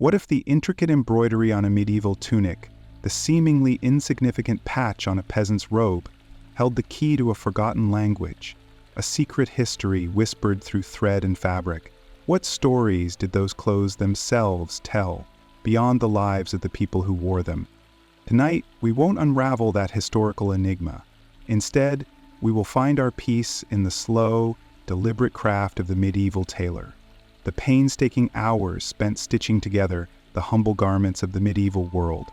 What if the intricate embroidery on a medieval tunic, the seemingly insignificant patch on a peasant's robe, held the key to a forgotten language, a secret history whispered through thread and fabric? What stories did those clothes themselves tell, beyond the lives of the people who wore them? Tonight, we won't unravel that historical enigma. Instead, we will find our peace in the slow, deliberate craft of the medieval tailor, the painstaking hours spent stitching together the humble garments of the medieval world.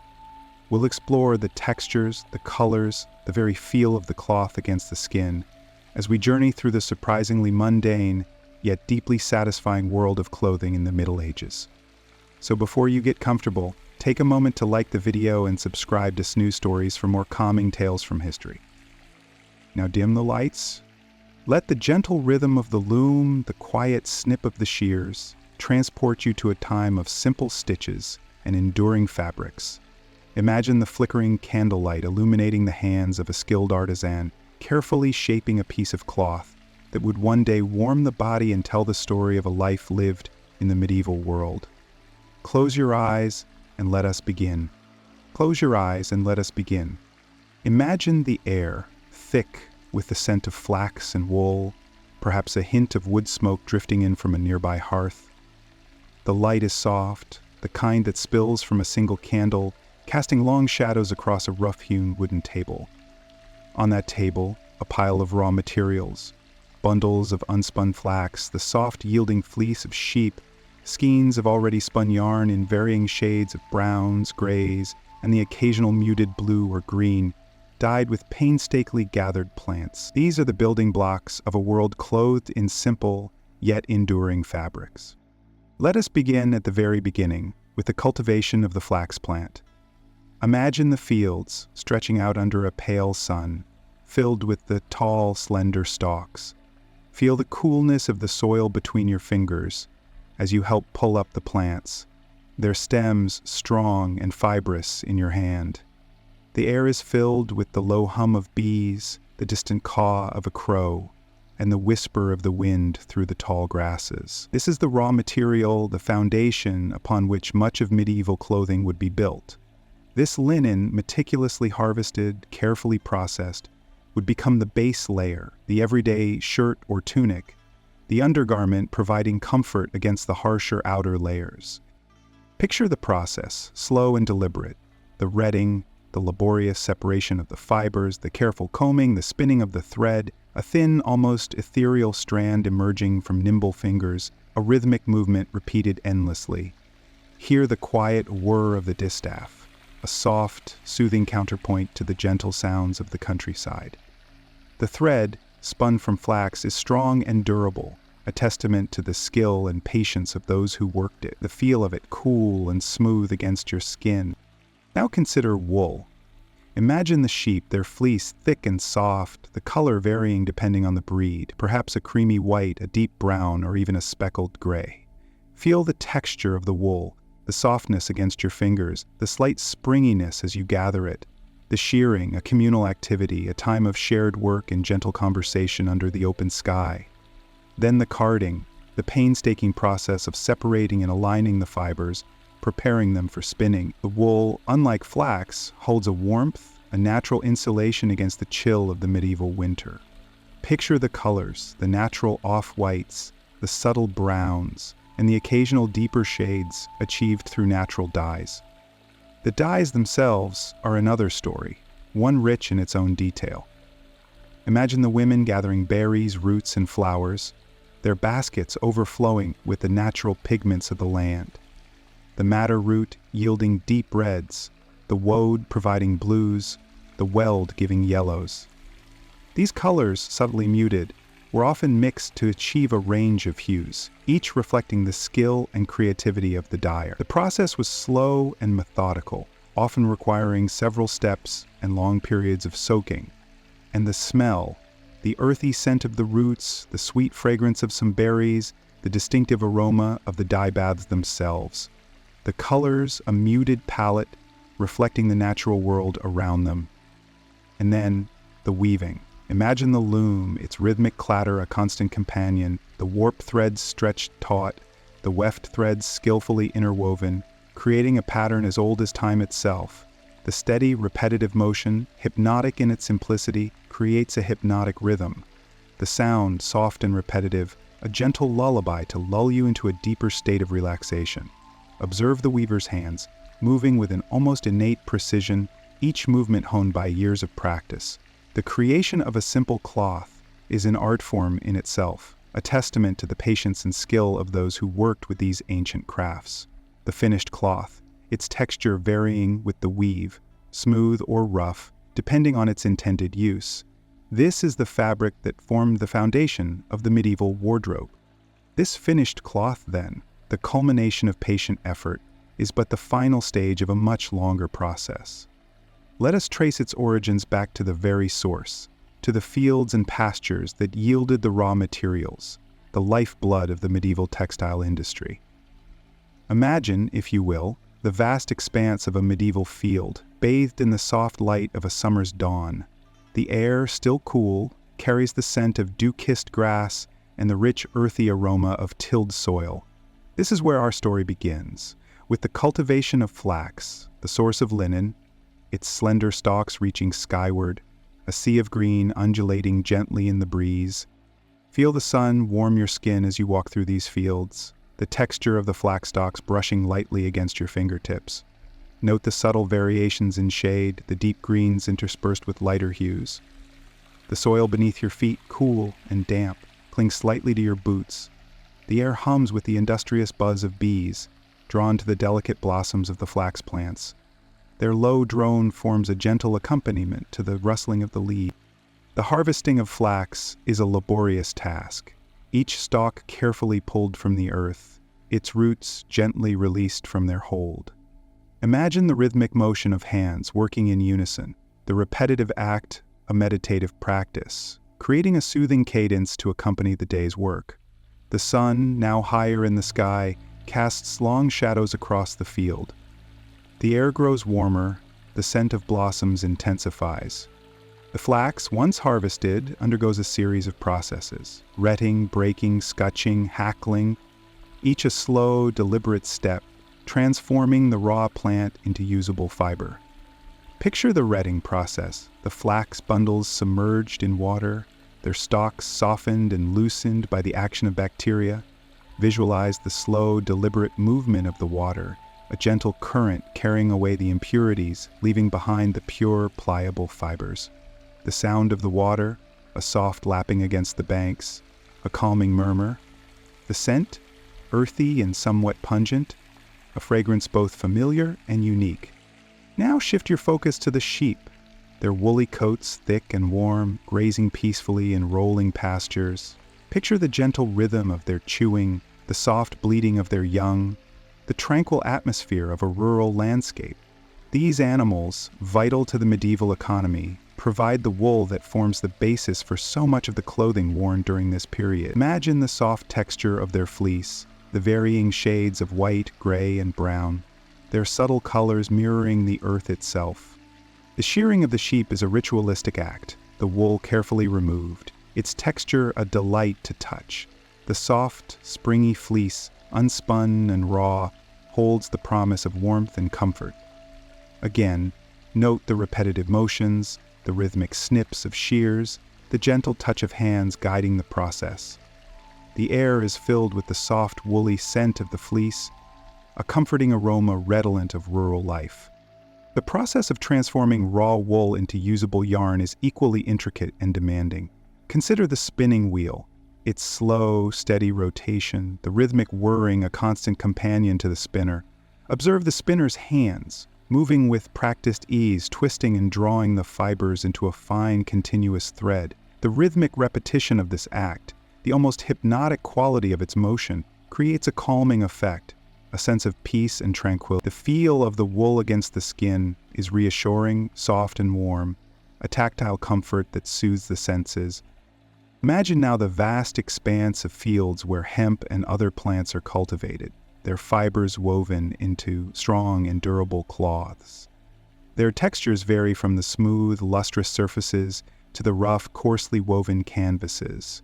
We'll explore the textures, the colors, the very feel of the cloth against the skin, as we journey through the surprisingly mundane, yet deeply satisfying world of clothing in the Middle Ages. So before you get comfortable, take a moment to like the video and subscribe to Snooze Stories for more calming tales from history. Now dim the lights. Let the gentle rhythm of the loom, the quiet snip of the shears, transport you to a time of simple stitches and enduring fabrics. Imagine the flickering candlelight illuminating the hands of a skilled artisan, carefully shaping a piece of cloth that would one day warm the body and tell the story of a life lived in the medieval world. Close your eyes and let us begin. Close your eyes and let us begin. Imagine the air, thick with the scent of flax and wool, perhaps a hint of wood smoke drifting in from a nearby hearth. The light is soft, the kind that spills from a single candle, casting long shadows across a rough-hewn wooden table. On that table, a pile of raw materials, bundles of unspun flax, the soft yielding fleece of sheep, skeins of already spun yarn in varying shades of browns, grays, and the occasional muted blue or green, dyed with painstakingly gathered plants. These are the building blocks of a world clothed in simple, yet enduring fabrics. Let us begin at the very beginning, with the cultivation of the flax plant. Imagine the fields stretching out under a pale sun, filled with the tall, slender stalks. Feel the coolness of the soil between your fingers as you help pull up the plants, their stems strong and fibrous in your hand. The air is filled with the low hum of bees, the distant caw of a crow, and the whisper of the wind through the tall grasses. This is the raw material, the foundation upon which much of medieval clothing would be built. This linen, meticulously harvested, carefully processed, would become the base layer, the everyday shirt or tunic, the undergarment providing comfort against the harsher outer layers. Picture the process, slow and deliberate, the retting, the laborious separation of the fibers, the careful combing, the spinning of the thread, a thin, almost ethereal strand emerging from nimble fingers, a rhythmic movement repeated endlessly. Hear the quiet whir of the distaff, a soft, soothing counterpoint to the gentle sounds of the countryside. The thread, spun from flax, is strong and durable, a testament to the skill and patience of those who worked it, the feel of it cool and smooth against your skin. Now consider wool. Imagine the sheep, their fleece thick and soft, the color varying depending on the breed, perhaps a creamy white, a deep brown, or even a speckled gray. Feel the texture of the wool, the softness against your fingers, the slight springiness as you gather it. The shearing, a communal activity, a time of shared work and gentle conversation under the open sky. Then the carding, the painstaking process of separating and aligning the fibers, preparing them for spinning. The wool, unlike flax, holds a warmth, a natural insulation against the chill of the medieval winter. Picture the colors, the natural off-whites, the subtle browns, and the occasional deeper shades achieved through natural dyes. The dyes themselves are another story, one rich in its own detail. Imagine the women gathering berries, roots, and flowers, their baskets overflowing with the natural pigments of the land. The madder root yielding deep reds, the woad providing blues, the weld giving yellows. These colors, subtly muted, were often mixed to achieve a range of hues, each reflecting the skill and creativity of the dyer. The process was slow and methodical, often requiring several steps and long periods of soaking. And the smell, the earthy scent of the roots, the sweet fragrance of some berries, the distinctive aroma of the dye baths themselves. The colors, a muted palette, reflecting the natural world around them. And then, the weaving. Imagine the loom, its rhythmic clatter a constant companion, the warp threads stretched taut, the weft threads skillfully interwoven, creating a pattern as old as time itself. The steady, repetitive motion, hypnotic in its simplicity, creates a hypnotic rhythm. The sound, soft and repetitive, a gentle lullaby to lull you into a deeper state of relaxation. Observe the weaver's hands, moving with an almost innate precision, each movement honed by years of practice. The creation of a simple cloth is an art form in itself, a testament to the patience and skill of those who worked with these ancient crafts. The finished cloth, its texture varying with the weave, smooth or rough, depending on its intended use. This is the fabric that formed the foundation of the medieval wardrobe. This finished cloth, then, the culmination of patient effort, is but the final stage of a much longer process. Let us trace its origins back to the very source, to the fields and pastures that yielded the raw materials, the lifeblood of the medieval textile industry. Imagine, if you will, the vast expanse of a medieval field, bathed in the soft light of a summer's dawn. The air, still cool, carries the scent of dew-kissed grass and the rich, earthy aroma of tilled soil. This is where our story begins, with the cultivation of flax, the source of linen, its slender stalks reaching skyward, a sea of green undulating gently in the breeze. Feel the sun warm your skin as you walk through these fields, the texture of the flax stalks brushing lightly against your fingertips. Note the subtle variations in shade, the deep greens interspersed with lighter hues. The soil beneath your feet, cool and damp, clings slightly to your boots. The air hums with the industrious buzz of bees, drawn to the delicate blossoms of the flax plants. Their low drone forms a gentle accompaniment to the rustling of the leaves. The harvesting of flax is a laborious task, each stalk carefully pulled from the earth, its roots gently released from their hold. Imagine the rhythmic motion of hands working in unison, the repetitive act a meditative practice, creating a soothing cadence to accompany the day's work. The sun, now higher in the sky, casts long shadows across the field. The air grows warmer, the scent of blossoms intensifies. The flax, once harvested, undergoes a series of processes: retting, breaking, scutching, hackling, each a slow, deliberate step, transforming the raw plant into usable fiber. Picture the retting process, the flax bundles submerged in water, their stalks softened and loosened by the action of bacteria. Visualize the slow, deliberate movement of the water, a gentle current carrying away the impurities, leaving behind the pure, pliable fibers. The sound of the water, a soft lapping against the banks, a calming murmur. The scent, earthy and somewhat pungent, a fragrance both familiar and unique. Now shift your focus to the sheep, their woolly coats thick and warm, grazing peacefully in rolling pastures. Picture the gentle rhythm of their chewing, the soft bleating of their young, the tranquil atmosphere of a rural landscape. These animals, vital to the medieval economy, provide the wool that forms the basis for so much of the clothing worn during this period. Imagine the soft texture of their fleece, the varying shades of white, gray, and brown, their subtle colors mirroring the earth itself. The shearing of the sheep is a ritualistic act, the wool carefully removed, its texture a delight to touch. The soft, springy fleece, unspun and raw, holds the promise of warmth and comfort. Again, note the repetitive motions, the rhythmic snips of shears, the gentle touch of hands guiding the process. The air is filled with the soft, woolly scent of the fleece, a comforting aroma redolent of rural life. The process of transforming raw wool into usable yarn is equally intricate and demanding. Consider the spinning wheel, its slow, steady rotation, the rhythmic whirring a constant companion to the spinner. Observe the spinner's hands, moving with practiced ease, twisting and drawing the fibers into a fine, continuous thread. The rhythmic repetition of this act, the almost hypnotic quality of its motion, creates a calming effect, a sense of peace and tranquility. The feel of the wool against the skin is reassuring, soft and warm, a tactile comfort that soothes the senses. Imagine now the vast expanse of fields where hemp and other plants are cultivated, their fibers woven into strong and durable cloths. Their textures vary from the smooth, lustrous surfaces to the rough, coarsely woven canvases.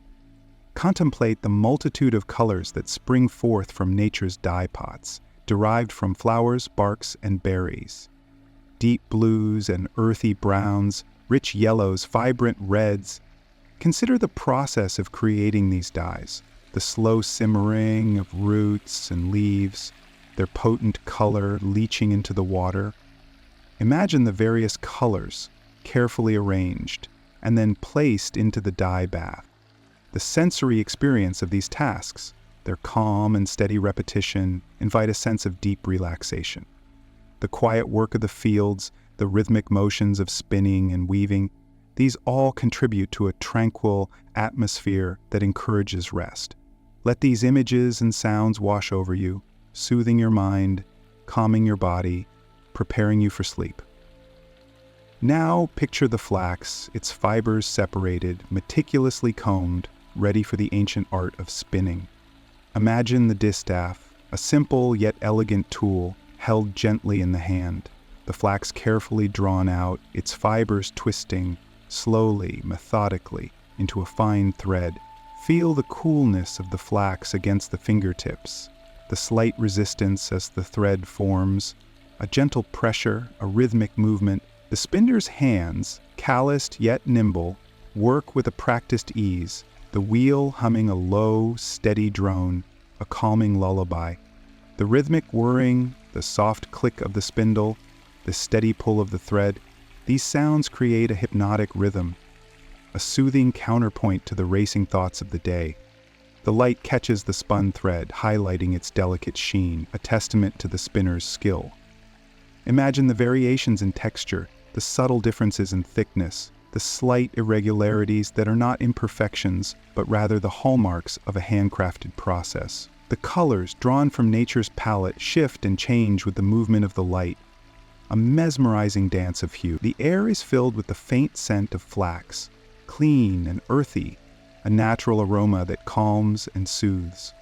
Contemplate the multitude of colors that spring forth from nature's dye pots, derived from flowers, barks, and berries. Deep blues and earthy browns, rich yellows, vibrant reds. Consider the process of creating these dyes, the slow simmering of roots and leaves, their potent color leaching into the water. Imagine the various colors, carefully arranged, and then placed into the dye bath. The sensory experience of these tasks, their calm and steady repetition, invite a sense of deep relaxation. The quiet work of the fields, the rhythmic motions of spinning and weaving, these all contribute to a tranquil atmosphere that encourages rest. Let these images and sounds wash over you, soothing your mind, calming your body, preparing you for sleep. Now picture the flax, its fibers separated, meticulously combed, ready for the ancient art of spinning. Imagine the distaff, a simple yet elegant tool, held gently in the hand, the flax carefully drawn out, its fibers twisting, slowly, methodically, into a fine thread. Feel the coolness of the flax against the fingertips, the slight resistance as the thread forms, a gentle pressure, a rhythmic movement. The spinner's hands, calloused yet nimble, work with a practiced ease, the wheel humming a low, steady drone, a calming lullaby. The rhythmic whirring, the soft click of the spindle, the steady pull of the thread, these sounds create a hypnotic rhythm, a soothing counterpoint to the racing thoughts of the day. The light catches the spun thread, highlighting its delicate sheen, a testament to the spinner's skill. Imagine the variations in texture, the subtle differences in thickness, the slight irregularities that are not imperfections, but rather the hallmarks of a handcrafted process. The colors, drawn from nature's palette, shift and change with the movement of the light. A mesmerizing dance of hue. The air is filled with the faint scent of flax, clean and earthy, a natural aroma that calms and soothes.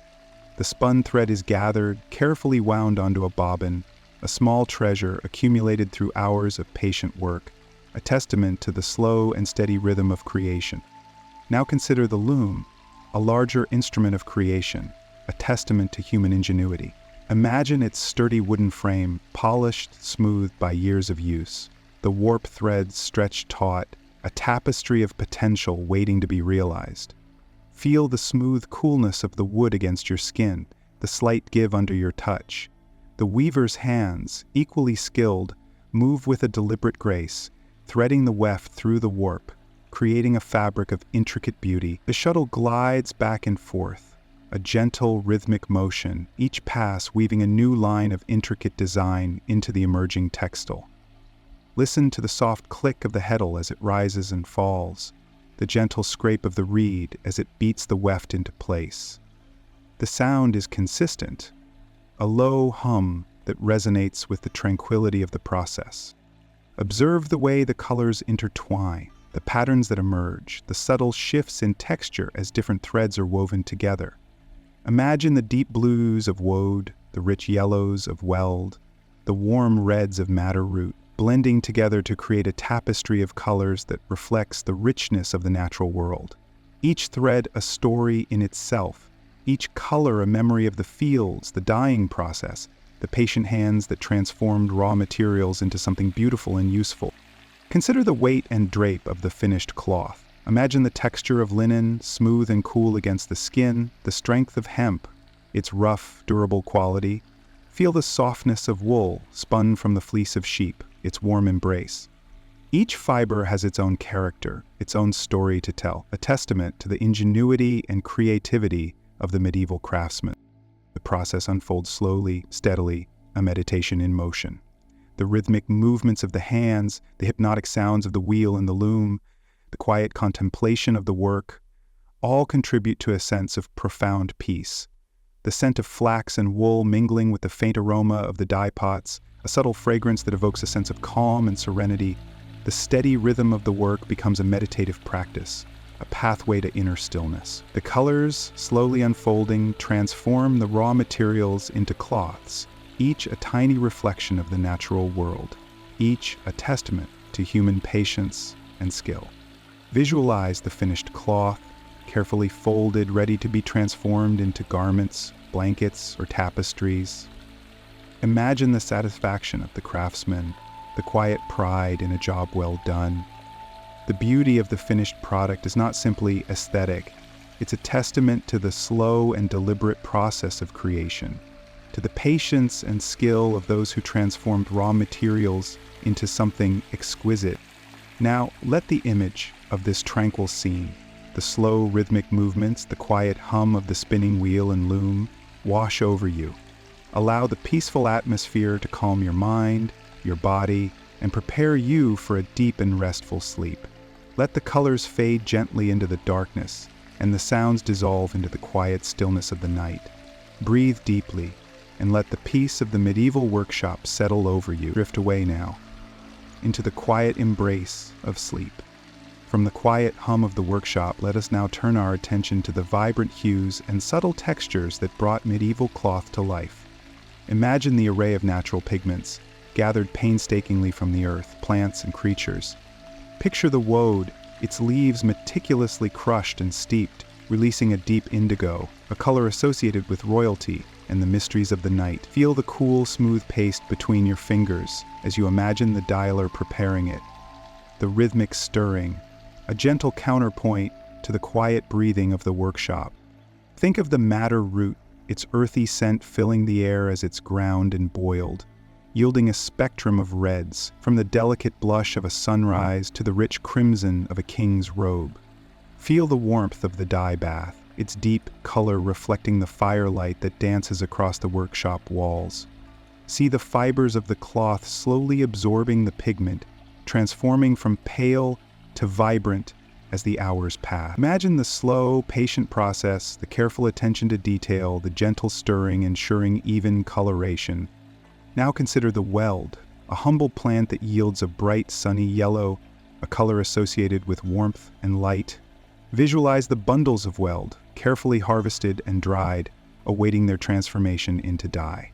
The spun thread is gathered, carefully wound onto a bobbin, a small treasure accumulated through hours of patient work, a testament to the slow and steady rhythm of creation. Now consider the loom, a larger instrument of creation, a testament to human ingenuity. Imagine its sturdy wooden frame, polished, smoothed by years of use, the warp threads stretched taut, a tapestry of potential waiting to be realized. Feel the smooth coolness of the wood against your skin, the slight give under your touch. The weaver's hands, equally skilled, move with a deliberate grace, threading the weft through the warp, creating a fabric of intricate beauty. The shuttle glides back and forth, a gentle rhythmic motion, each pass weaving a new line of intricate design into the emerging textile. Listen to the soft click of the heddle as it rises and falls, the gentle scrape of the reed as it beats the weft into place. The sound is consistent, a low hum that resonates with the tranquility of the process. Observe the way the colors intertwine, the patterns that emerge, the subtle shifts in texture as different threads are woven together. Imagine the deep blues of woad, the rich yellows of weld, the warm reds of madder root, blending together to create a tapestry of colors that reflects the richness of the natural world. Each thread a story in itself, each color a memory of the fields, the dyeing process, the patient hands that transformed raw materials into something beautiful and useful. Consider the weight and drape of the finished cloth. Imagine the texture of linen, smooth and cool against the skin, the strength of hemp, its rough, durable quality. Feel the softness of wool, spun from the fleece of sheep, its warm embrace. Each fiber has its own character, its own story to tell, a testament to the ingenuity and creativity of the medieval craftsman. The process unfolds slowly, steadily, a meditation in motion. The rhythmic movements of the hands, the hypnotic sounds of the wheel and the loom, the quiet contemplation of the work, all contribute to a sense of profound peace. The scent of flax and wool mingling with the faint aroma of the dye pots, a subtle fragrance that evokes a sense of calm and serenity. The steady rhythm of the work becomes a meditative practice, a pathway to inner stillness. The colors, slowly unfolding, transform the raw materials into cloths, each a tiny reflection of the natural world, each a testament to human patience and skill. Visualize the finished cloth, carefully folded, ready to be transformed into garments, blankets, or tapestries. Imagine the satisfaction of the craftsman, the quiet pride in a job well done. The beauty of the finished product is not simply aesthetic, it's a testament to the slow and deliberate process of creation, to the patience and skill of those who transformed raw materials into something exquisite. Now, let the image of this tranquil scene, the slow rhythmic movements, the quiet hum of the spinning wheel and loom, wash over you. Allow the peaceful atmosphere to calm your mind, your body, and prepare you for a deep and restful sleep. Let the colors fade gently into the darkness, and the sounds dissolve into the quiet stillness of the night. Breathe deeply, and let the peace of the medieval workshop settle over you. Drift away now, into the quiet embrace of sleep. From the quiet hum of the workshop, let us now turn our attention to the vibrant hues and subtle textures that brought medieval cloth to life. Imagine the array of natural pigments, gathered painstakingly from the earth, plants, and creatures. Picture the woad, its leaves meticulously crushed and steeped, releasing a deep indigo, a color associated with royalty and the mysteries of the night. Feel the cool, smooth paste between your fingers as you imagine the dialer preparing it. The rhythmic stirring, a gentle counterpoint to the quiet breathing of the workshop. Think of the madder root, its earthy scent filling the air as it's ground and boiled, yielding a spectrum of reds, from the delicate blush of a sunrise to the rich crimson of a king's robe. Feel the warmth of the dye bath, its deep color reflecting the firelight that dances across the workshop walls. See the fibers of the cloth slowly absorbing the pigment, transforming from pale to vibrant as the hours pass. Imagine the slow, patient process, the careful attention to detail, the gentle stirring ensuring even coloration. Now consider the weld, a humble plant that yields a bright, sunny yellow, a color associated with warmth and light. Visualize the bundles of weld, carefully harvested and dried, awaiting their transformation into dye.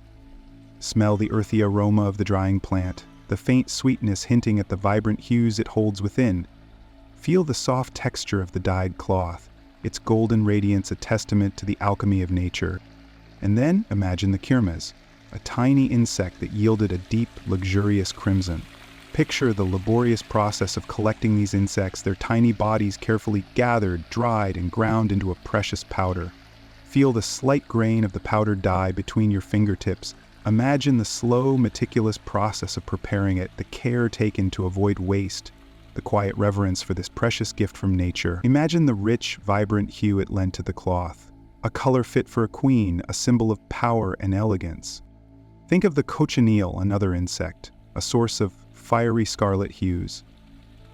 Smell the earthy aroma of the drying plant, the faint sweetness hinting at the vibrant hues it holds within. Feel the soft texture of the dyed cloth, its golden radiance a testament to the alchemy of nature. And then imagine the kirmes, a tiny insect that yielded a deep, luxurious crimson. Picture the laborious process of collecting these insects, their tiny bodies carefully gathered, dried, and ground into a precious powder. Feel the slight grain of the powdered dye between your fingertips. Imagine the slow, meticulous process of preparing it, the care taken to avoid waste, the quiet reverence for this precious gift from nature. Imagine the rich, vibrant hue it lent to the cloth, a color fit for a queen, a symbol of power and elegance. Think of the cochineal, another insect, a source of fiery scarlet hues.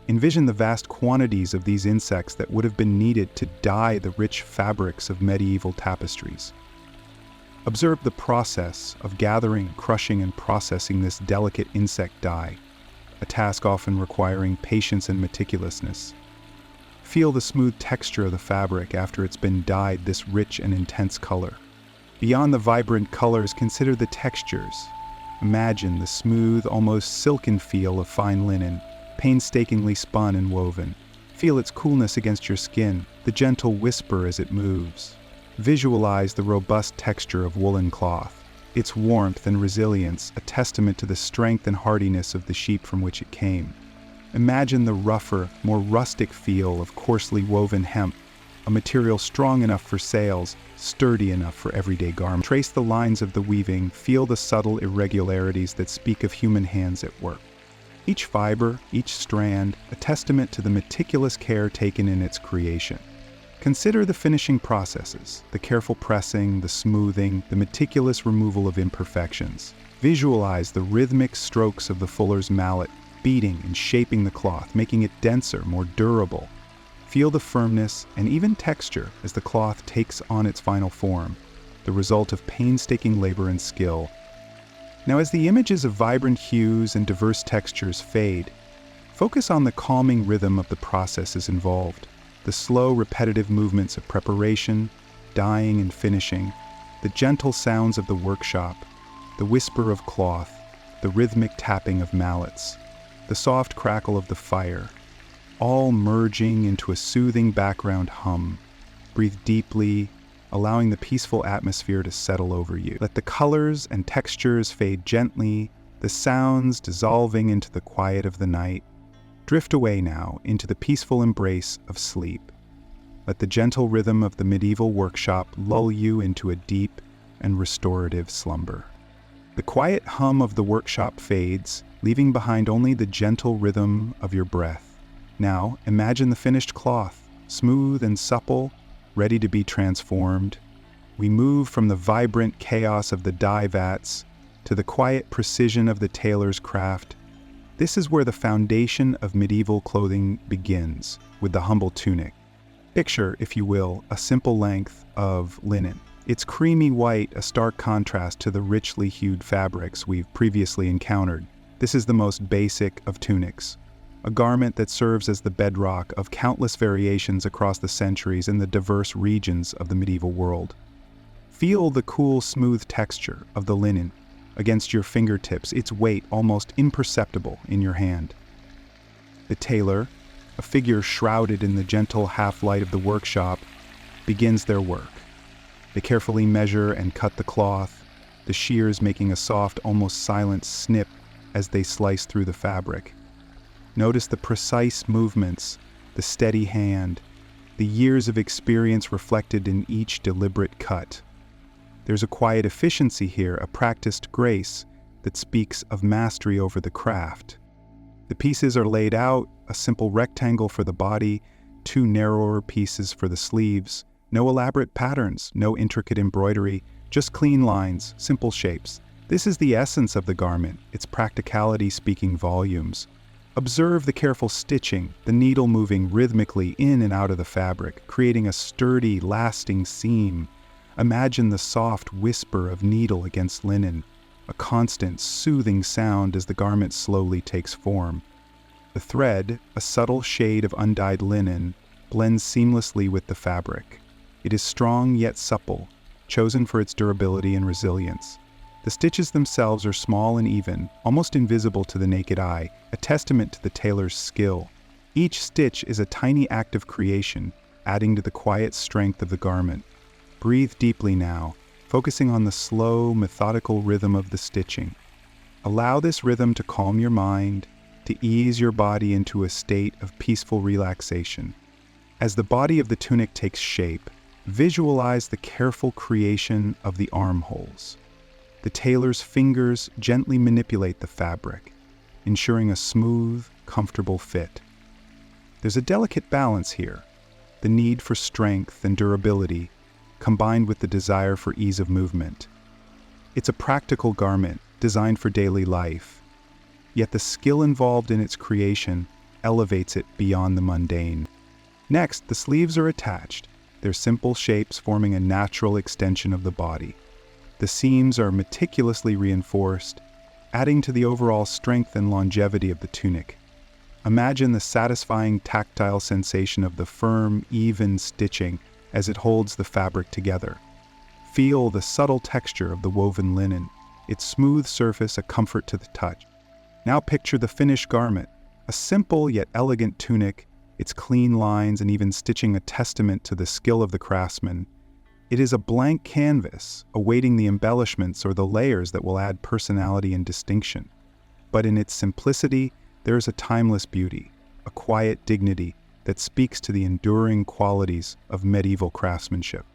Envision the vast quantities of these insects that would have been needed to dye the rich fabrics of medieval tapestries. Observe the process of gathering, crushing, and processing this delicate insect dye, a task often requiring patience and meticulousness. Feel the smooth texture of the fabric after it's been dyed this rich and intense color. Beyond the vibrant colors, consider the textures. Imagine the smooth, almost silken feel of fine linen, painstakingly spun and woven. Feel its coolness against your skin, the gentle whisper as it moves. Visualize the robust texture of woolen cloth, its warmth and resilience, a testament to the strength and hardiness of the sheep from which it came. Imagine the rougher, more rustic feel of coarsely woven hemp, a material strong enough for sails, sturdy enough for everyday garments. Trace the lines of the weaving, feel the subtle irregularities that speak of human hands at work. Each fiber, each strand, a testament to the meticulous care taken in its creation. Consider the finishing processes, the careful pressing, the smoothing, the meticulous removal of imperfections. Visualize the rhythmic strokes of the fuller's mallet, beating and shaping the cloth, making it denser, more durable. Feel the firmness and even texture as the cloth takes on its final form, the result of painstaking labor and skill. Now, as the images of vibrant hues and diverse textures fade, focus on the calming rhythm of the processes involved, the slow, repetitive movements of preparation, dyeing, and finishing, the gentle sounds of the workshop, the whisper of cloth, the rhythmic tapping of mallets, the soft crackle of the fire, all merging into a soothing background hum. Breathe deeply, allowing the peaceful atmosphere to settle over you. Let the colors and textures fade gently, the sounds dissolving into the quiet of the night. Drift away now into the peaceful embrace of sleep. Let the gentle rhythm of the medieval workshop lull you into a deep and restorative slumber. The quiet hum of the workshop fades, leaving behind only the gentle rhythm of your breath. Now, imagine the finished cloth, smooth and supple, ready to be transformed. We move from the vibrant chaos of the dye vats to the quiet precision of the tailor's craft. This is where the foundation of medieval clothing begins, with the humble tunic. Picture, if you will, a simple length of linen. Its creamy white, a stark contrast to the richly hued fabrics we've previously encountered. This is the most basic of tunics, a garment that serves as the bedrock of countless variations across the centuries in the diverse regions of the medieval world. Feel the cool, smooth texture of the linen against your fingertips, its weight almost imperceptible in your hand. The tailor, a figure shrouded in the gentle half-light of the workshop, begins their work. They carefully measure and cut the cloth, the shears making a soft, almost silent snip as they slice through the fabric. Notice the precise movements, the steady hand, the years of experience reflected in each deliberate cut. There's a quiet efficiency here, a practiced grace that speaks of mastery over the craft. The pieces are laid out, a simple rectangle for the body, two narrower pieces for the sleeves. No elaborate patterns, no intricate embroidery, just clean lines, simple shapes. This is the essence of the garment, its practicality speaking volumes. Observe the careful stitching, the needle moving rhythmically in and out of the fabric, creating a sturdy, lasting seam. Imagine the soft whisper of needle against linen, a constant, soothing sound as the garment slowly takes form. The thread, a subtle shade of undyed linen, blends seamlessly with the fabric. It is strong yet supple, chosen for its durability and resilience. The stitches themselves are small and even, almost invisible to the naked eye, a testament to the tailor's skill. Each stitch is a tiny act of creation, adding to the quiet strength of the garment. Breathe deeply now, focusing on the slow, methodical rhythm of the stitching. Allow this rhythm to calm your mind, to ease your body into a state of peaceful relaxation. As the body of the tunic takes shape, visualize the careful creation of the armholes. The tailor's fingers gently manipulate the fabric, ensuring a smooth, comfortable fit. There's a delicate balance here, the need for strength and durability, combined with the desire for ease of movement. It's a practical garment designed for daily life, yet the skill involved in its creation elevates it beyond the mundane. Next, the sleeves are attached, their simple shapes forming a natural extension of the body. The seams are meticulously reinforced, adding to the overall strength and longevity of the tunic. Imagine the satisfying tactile sensation of the firm, even stitching as it holds the fabric together. Feel the subtle texture of the woven linen, its smooth surface a comfort to the touch. Now picture the finished garment, a simple yet elegant tunic, its clean lines and even stitching a testament to the skill of the craftsman. It is a blank canvas, awaiting the embellishments or the layers that will add personality and distinction. But in its simplicity, there is a timeless beauty, a quiet dignity that speaks to the enduring qualities of medieval craftsmanship.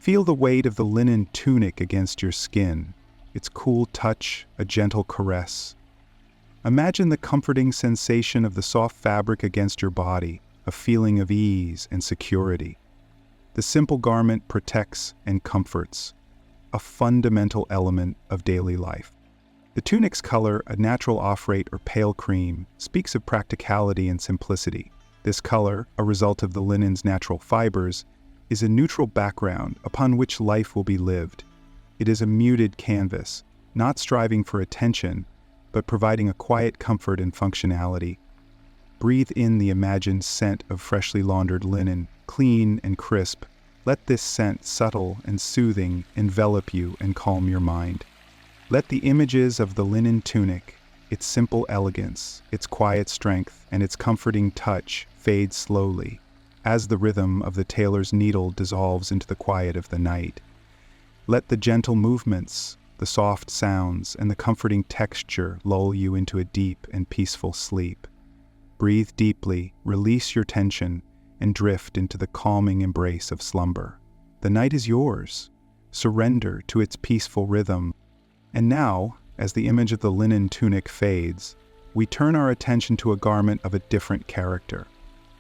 Feel the weight of the linen tunic against your skin, its cool touch, a gentle caress. Imagine the comforting sensation of the soft fabric against your body, a feeling of ease and security. The simple garment protects and comforts, a fundamental element of daily life. The tunic's color, a natural off-white or pale cream, speaks of practicality and simplicity. This color, a result of the linen's natural fibers, is a neutral background upon which life will be lived. It is a muted canvas, not striving for attention, but providing a quiet comfort and functionality. Breathe in the imagined scent of freshly laundered linen, clean and crisp. Let this scent, subtle and soothing, envelop you and calm your mind. Let the images of the linen tunic, its simple elegance, its quiet strength, and its comforting touch fade slowly. as the rhythm of the tailor's needle dissolves into the quiet of the night. Let the gentle movements, the soft sounds, and the comforting texture lull you into a deep and peaceful sleep. Breathe deeply, release your tension, and drift into the calming embrace of slumber. The night is yours. Surrender to its peaceful rhythm. And now, as the image of the linen tunic fades, we turn our attention to a garment of a different character,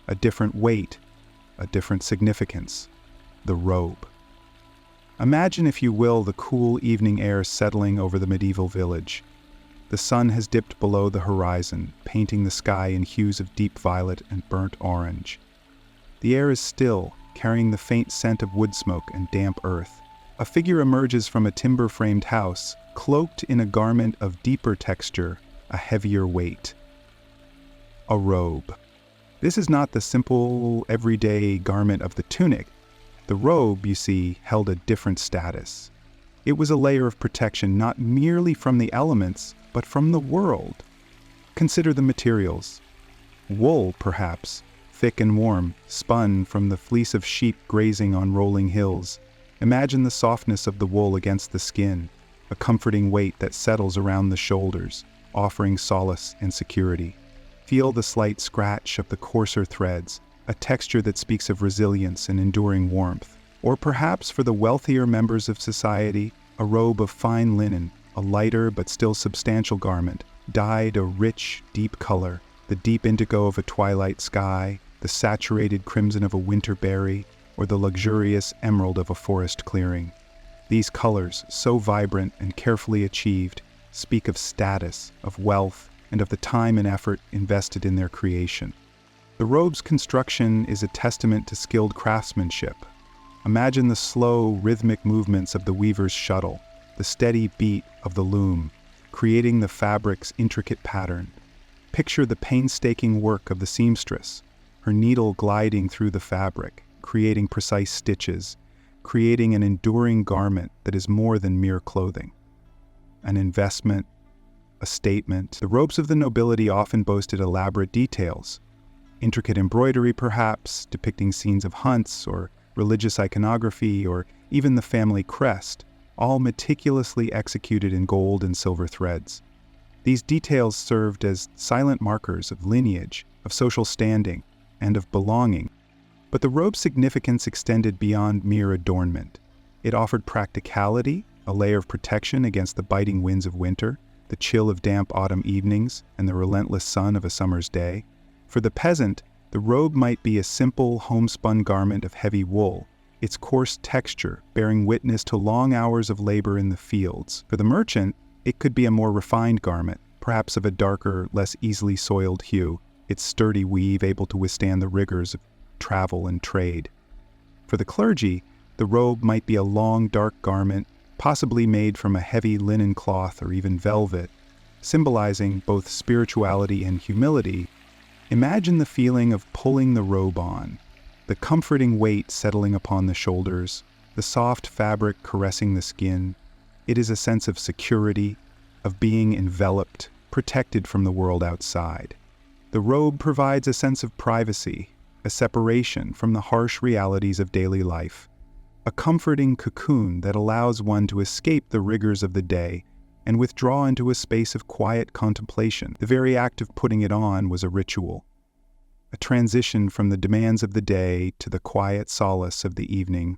a different weight, a different significance: the robe. Imagine, if you will, the cool evening air settling over the medieval village. The sun has dipped below the horizon, painting the sky in hues of deep violet and burnt orange. The air is still, carrying the faint scent of wood smoke and damp earth. A figure emerges from a timber-framed house, cloaked in a garment of deeper texture, a heavier weight. A robe. This is not the simple, everyday garment of the tunic. The robe, you see, held a different status. It was a layer of protection not merely from the elements, but from the world. Consider the materials. Wool, perhaps, thick and warm, spun from the fleece of sheep grazing on rolling hills. Imagine the softness of the wool against the skin, a comforting weight that settles around the shoulders, offering solace and security. Feel the slight scratch of the coarser threads, a texture that speaks of resilience and enduring warmth. Or perhaps, for the wealthier members of society, a robe of fine linen, a lighter but still substantial garment, dyed a rich, deep color, the deep indigo of a twilight sky, the saturated crimson of a winter berry, or the luxurious emerald of a forest clearing. These colors, so vibrant and carefully achieved, speak of status, of wealth, and of the time and effort invested in their creation. The robe's construction is a testament to skilled craftsmanship. Imagine the slow, rhythmic movements of the weaver's shuttle, the steady beat of the loom, creating the fabric's intricate pattern. Picture the painstaking work of the seamstress, her needle gliding through the fabric, creating precise stitches, creating an enduring garment that is more than mere clothing. An investment, a statement. The robes of the nobility often boasted elaborate details. Intricate embroidery, perhaps, depicting scenes of hunts or religious iconography, or even the family crest, all meticulously executed in gold and silver threads. These details served as silent markers of lineage, of social standing, and of belonging. But the robe's significance extended beyond mere adornment. It offered practicality, a layer of protection against the biting winds of winter, the chill of damp autumn evenings, and the relentless sun of a summer's day. For the peasant, the robe might be a simple, homespun garment of heavy wool, its coarse texture bearing witness to long hours of labor in the fields. For the merchant, it could be a more refined garment, perhaps of a darker, less easily soiled hue, its sturdy weave able to withstand the rigors of travel and trade. For the clergy, the robe might be a long, dark garment, possibly made from a heavy linen cloth or even velvet, symbolizing both spirituality and humility. Imagine the feeling of pulling the robe on, the comforting weight settling upon the shoulders, the soft fabric caressing the skin. It is a sense of security, of being enveloped, protected from the world outside. The robe provides a sense of privacy, a separation from the harsh realities of daily life, a comforting cocoon that allows one to escape the rigors of the day and withdraw into a space of quiet contemplation. The very act of putting it on was a ritual, a transition from the demands of the day to the quiet solace of the evening.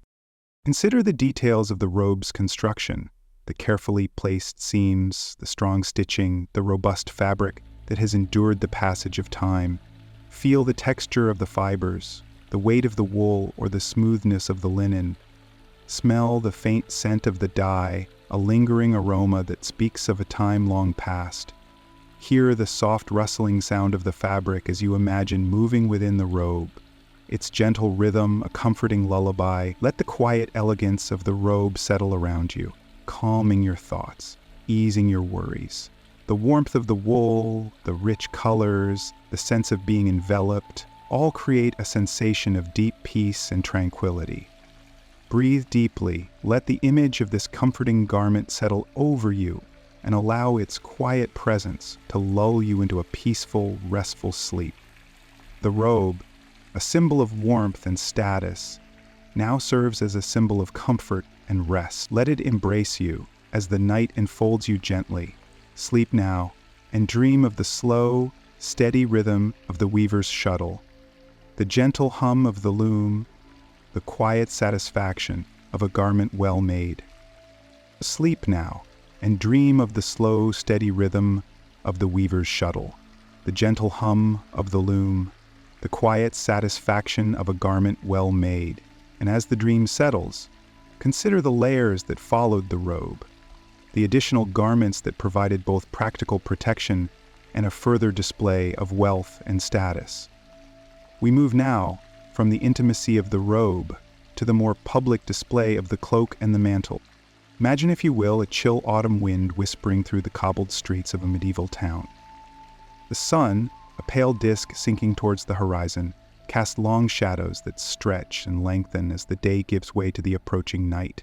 Consider the details of the robe's construction, the carefully placed seams, the strong stitching, the robust fabric that has endured the passage of time. Feel the texture of the fibers, the weight of the wool or the smoothness of the linen. Smell the faint scent of the dye, a lingering aroma that speaks of a time long past. Hear the soft rustling sound of the fabric as you imagine moving within the robe. Its gentle rhythm, a comforting lullaby. Let the quiet elegance of the robe settle around you, calming your thoughts, easing your worries. The warmth of the wool, the rich colors, the sense of being enveloped, all create a sensation of deep peace and tranquility. Breathe deeply, let the image of this comforting garment settle over you, and allow its quiet presence to lull you into a peaceful, restful sleep. The robe, a symbol of warmth and status, now serves as a symbol of comfort and rest. Let it embrace you as the night enfolds you gently. Sleep now and dream of the slow, steady rhythm of the weaver's shuttle, the gentle hum of the loom, the quiet satisfaction of a garment well made. Sleep now and dream of the slow, steady rhythm of the weaver's shuttle, the gentle hum of the loom, the quiet satisfaction of a garment well made. And as the dream settles, consider the layers that followed the robe, the additional garments that provided both practical protection and a further display of wealth and status. We move now from the intimacy of the robe to the more public display of the cloak and the mantle. Imagine, if you will, a chill autumn wind whispering through the cobbled streets of a medieval town. The sun, a pale disk sinking towards the horizon, casts long shadows that stretch and lengthen as the day gives way to the approaching night.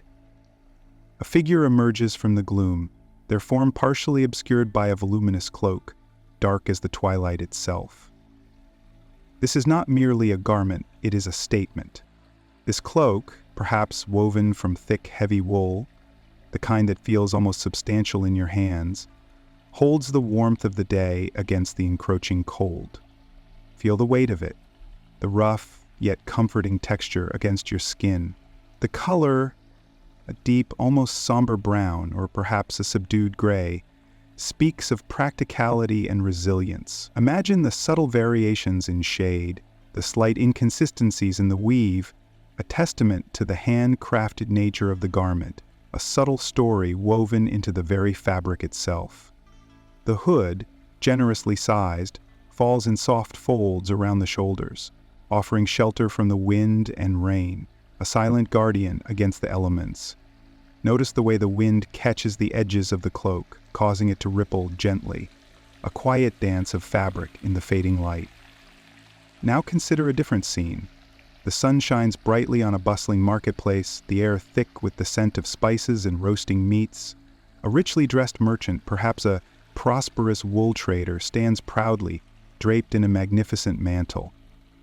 A figure emerges from the gloom, their form partially obscured by a voluminous cloak, dark as the twilight itself. This is not merely a garment, it is a statement. This cloak, perhaps woven from thick, heavy wool, the kind that feels almost substantial in your hands, holds the warmth of the day against the encroaching cold. Feel the weight of it, the rough yet comforting texture against your skin. The color, a deep, almost somber brown, or perhaps a subdued gray, speaks of practicality and resilience. Imagine the subtle variations in shade, the slight inconsistencies in the weave, a testament to the handcrafted nature of the garment, a subtle story woven into the very fabric itself. The hood, generously sized, falls in soft folds around the shoulders, offering shelter from the wind and rain, a silent guardian against the elements. Notice the way the wind catches the edges of the cloak, causing it to ripple gently, a quiet dance of fabric in the fading light. Now consider a different scene. The sun shines brightly on a bustling marketplace, the air thick with the scent of spices and roasting meats. A richly dressed merchant, perhaps a prosperous wool trader, stands proudly, draped in a magnificent mantle.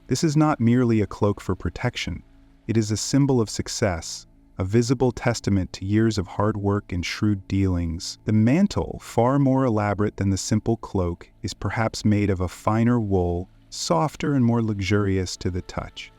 This is not merely a cloak for protection. It is a symbol of success, a visible testament to years of hard work and shrewd dealings. The mantle, far more elaborate than the simple cloak, is perhaps made of a finer wool, softer and more luxurious to the touch.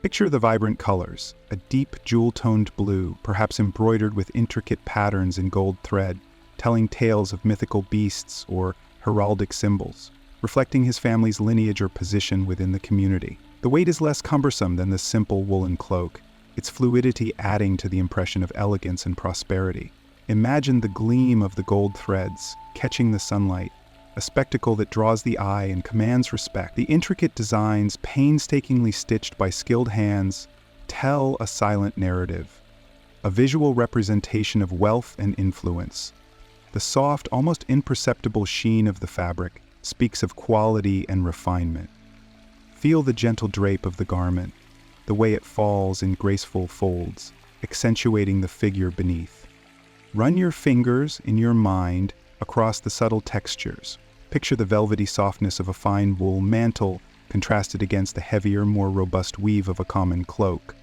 Picture the vibrant colors, a deep jewel-toned blue, perhaps embroidered with intricate patterns in gold thread, telling tales of mythical beasts or heraldic symbols, reflecting his family's lineage or position within the community. The weight is less cumbersome than the simple woolen cloak, its fluidity adding to the impression of elegance and prosperity. Imagine the gleam of the gold threads, catching the sunlight, a spectacle that draws the eye and commands respect. The intricate designs, painstakingly stitched by skilled hands, tell a silent narrative, a visual representation of wealth and influence. The soft, almost imperceptible sheen of the fabric speaks of quality and refinement. Feel the gentle drape of the garment, the way it falls in graceful folds, accentuating the figure beneath. Run your fingers in your mind across the subtle textures. Picture the velvety softness of a fine wool mantle contrasted against the heavier, more robust weave of a common cloak.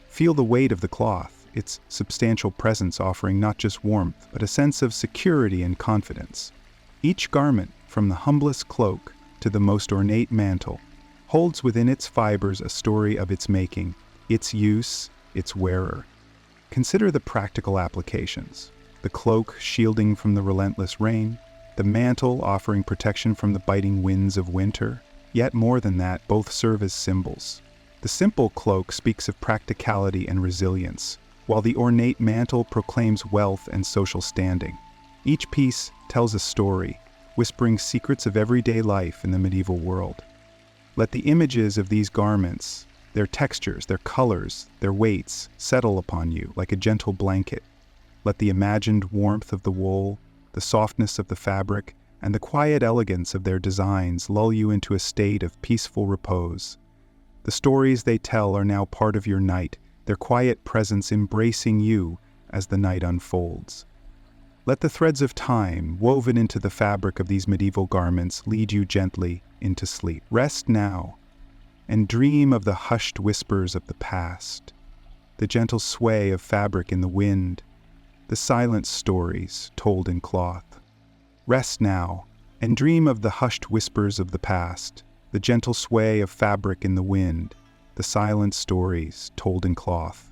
Feel the weight of the cloth, its substantial presence offering not just warmth, but a sense of security and confidence. Each garment, from the humblest cloak to the most ornate mantle, holds within its fibers a story of its making, its use, its wearer. Consider the practical applications. The cloak shielding from the relentless rain, the mantle offering protection from the biting winds of winter. Yet more than that, both serve as symbols. The simple cloak speaks of practicality and resilience, while the ornate mantle proclaims wealth and social standing. Each piece tells a story, whispering secrets of everyday life in the medieval world. Let the images of these garments, their textures, their colors, their weights, settle upon you like a gentle blanket. Let the imagined warmth of the wool, the softness of the fabric, and the quiet elegance of their designs lull you into a state of peaceful repose. The stories they tell are now part of your night, their quiet presence embracing you as the night unfolds. Let the threads of time woven into the fabric of these medieval garments lead you gently into sleep. Rest now, and dream of the hushed whispers of the past, the gentle sway of fabric in the wind, the silent stories told in cloth. Rest now, and dream of the hushed whispers of the past, the gentle sway of fabric in the wind, the silent stories told in cloth.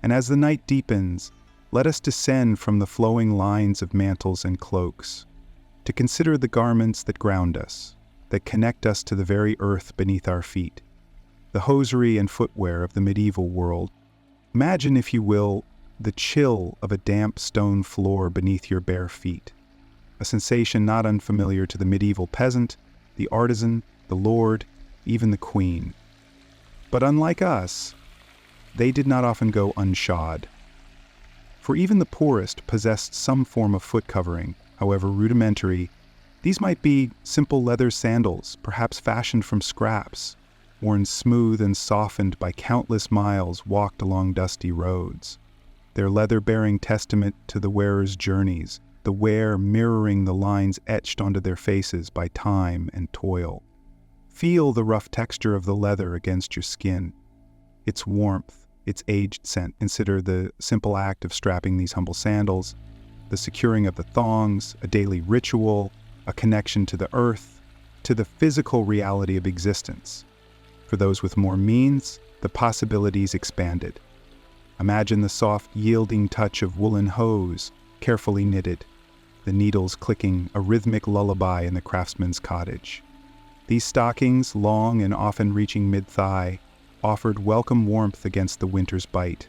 And as the night deepens, let us descend from the flowing lines of mantles and cloaks, to consider the garments that ground us, that connect us to the very earth beneath our feet, the hosiery and footwear of the medieval world. Imagine, if you will, the chill of a damp stone floor beneath your bare feet, a sensation not unfamiliar to the medieval peasant, the artisan, the lord, even the queen. But unlike us, they did not often go unshod. For even the poorest possessed some form of foot covering, however rudimentary. These might be simple leather sandals, perhaps fashioned from scraps, worn smooth and softened by countless miles walked along dusty roads, their leather bearing testament to the wearer's journeys, the wear mirroring the lines etched onto their faces by time and toil. Feel the rough texture of the leather against your skin, its warmth, its aged scent. Consider the simple act of strapping these humble sandals, the securing of the thongs, a daily ritual, a connection to the earth, to the physical reality of existence. For those with more means, the possibilities expanded. Imagine the soft, yielding touch of woolen hose, carefully knitted, the needles clicking a rhythmic lullaby in the craftsman's cottage. These stockings, long and often reaching mid-thigh, offered welcome warmth against the winter's bite.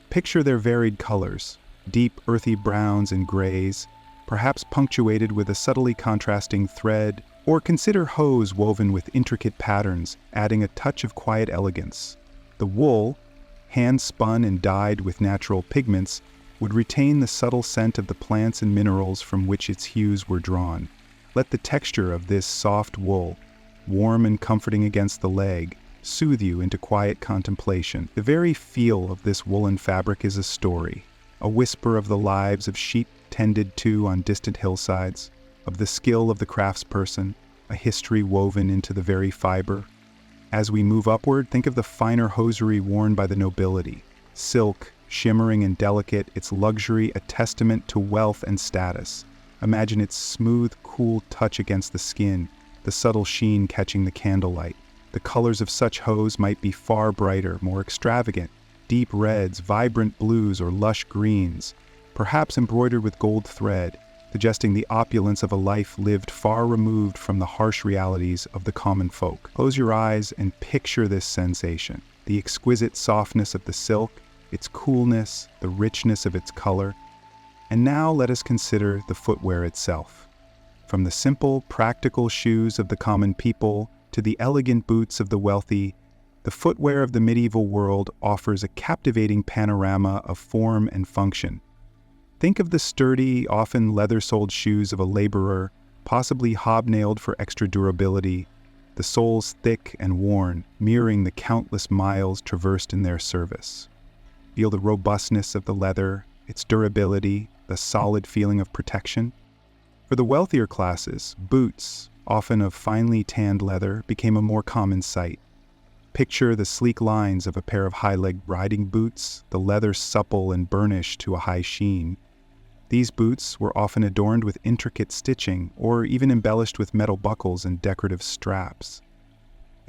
Picture their varied colors, deep earthy browns and grays, perhaps punctuated with a subtly contrasting thread, or consider hose woven with intricate patterns, adding a touch of quiet elegance. The wool, hand-spun and dyed with natural pigments, would retain the subtle scent of the plants and minerals from which its hues were drawn. Let the texture of this soft wool, warm and comforting against the leg, soothe you into quiet contemplation. The very feel of this woolen fabric is a story, a whisper of the lives of sheep tended to on distant hillsides, of the skill of the craftsperson, a history woven into the very fiber. As we move upward, think of the finer hosiery worn by the nobility, silk, shimmering and delicate, its luxury a testament to wealth and status. Imagine its smooth, cool touch against the skin, the subtle sheen catching the candlelight. The colors of such hose might be far brighter, more extravagant, deep reds, vibrant blues, or lush greens, perhaps embroidered with gold thread, suggesting the opulence of a life lived far removed from the harsh realities of the common folk. Close your eyes and picture this sensation, the exquisite softness of the silk, its coolness, the richness of its color. And now let us consider the footwear itself. From the simple, practical shoes of the common people to the elegant boots of the wealthy, the footwear of the medieval world offers a captivating panorama of form and function. Think of the sturdy, often leather-soled shoes of a laborer, possibly hobnailed for extra durability, the soles thick and worn, mirroring the countless miles traversed in their service. Feel the robustness of the leather, its durability, the solid feeling of protection. For the wealthier classes, boots, often of finely tanned leather, became a more common sight. Picture the sleek lines of a pair of high-legged riding boots, the leather supple and burnished to a high sheen. These boots were often adorned with intricate stitching or even embellished with metal buckles and decorative straps.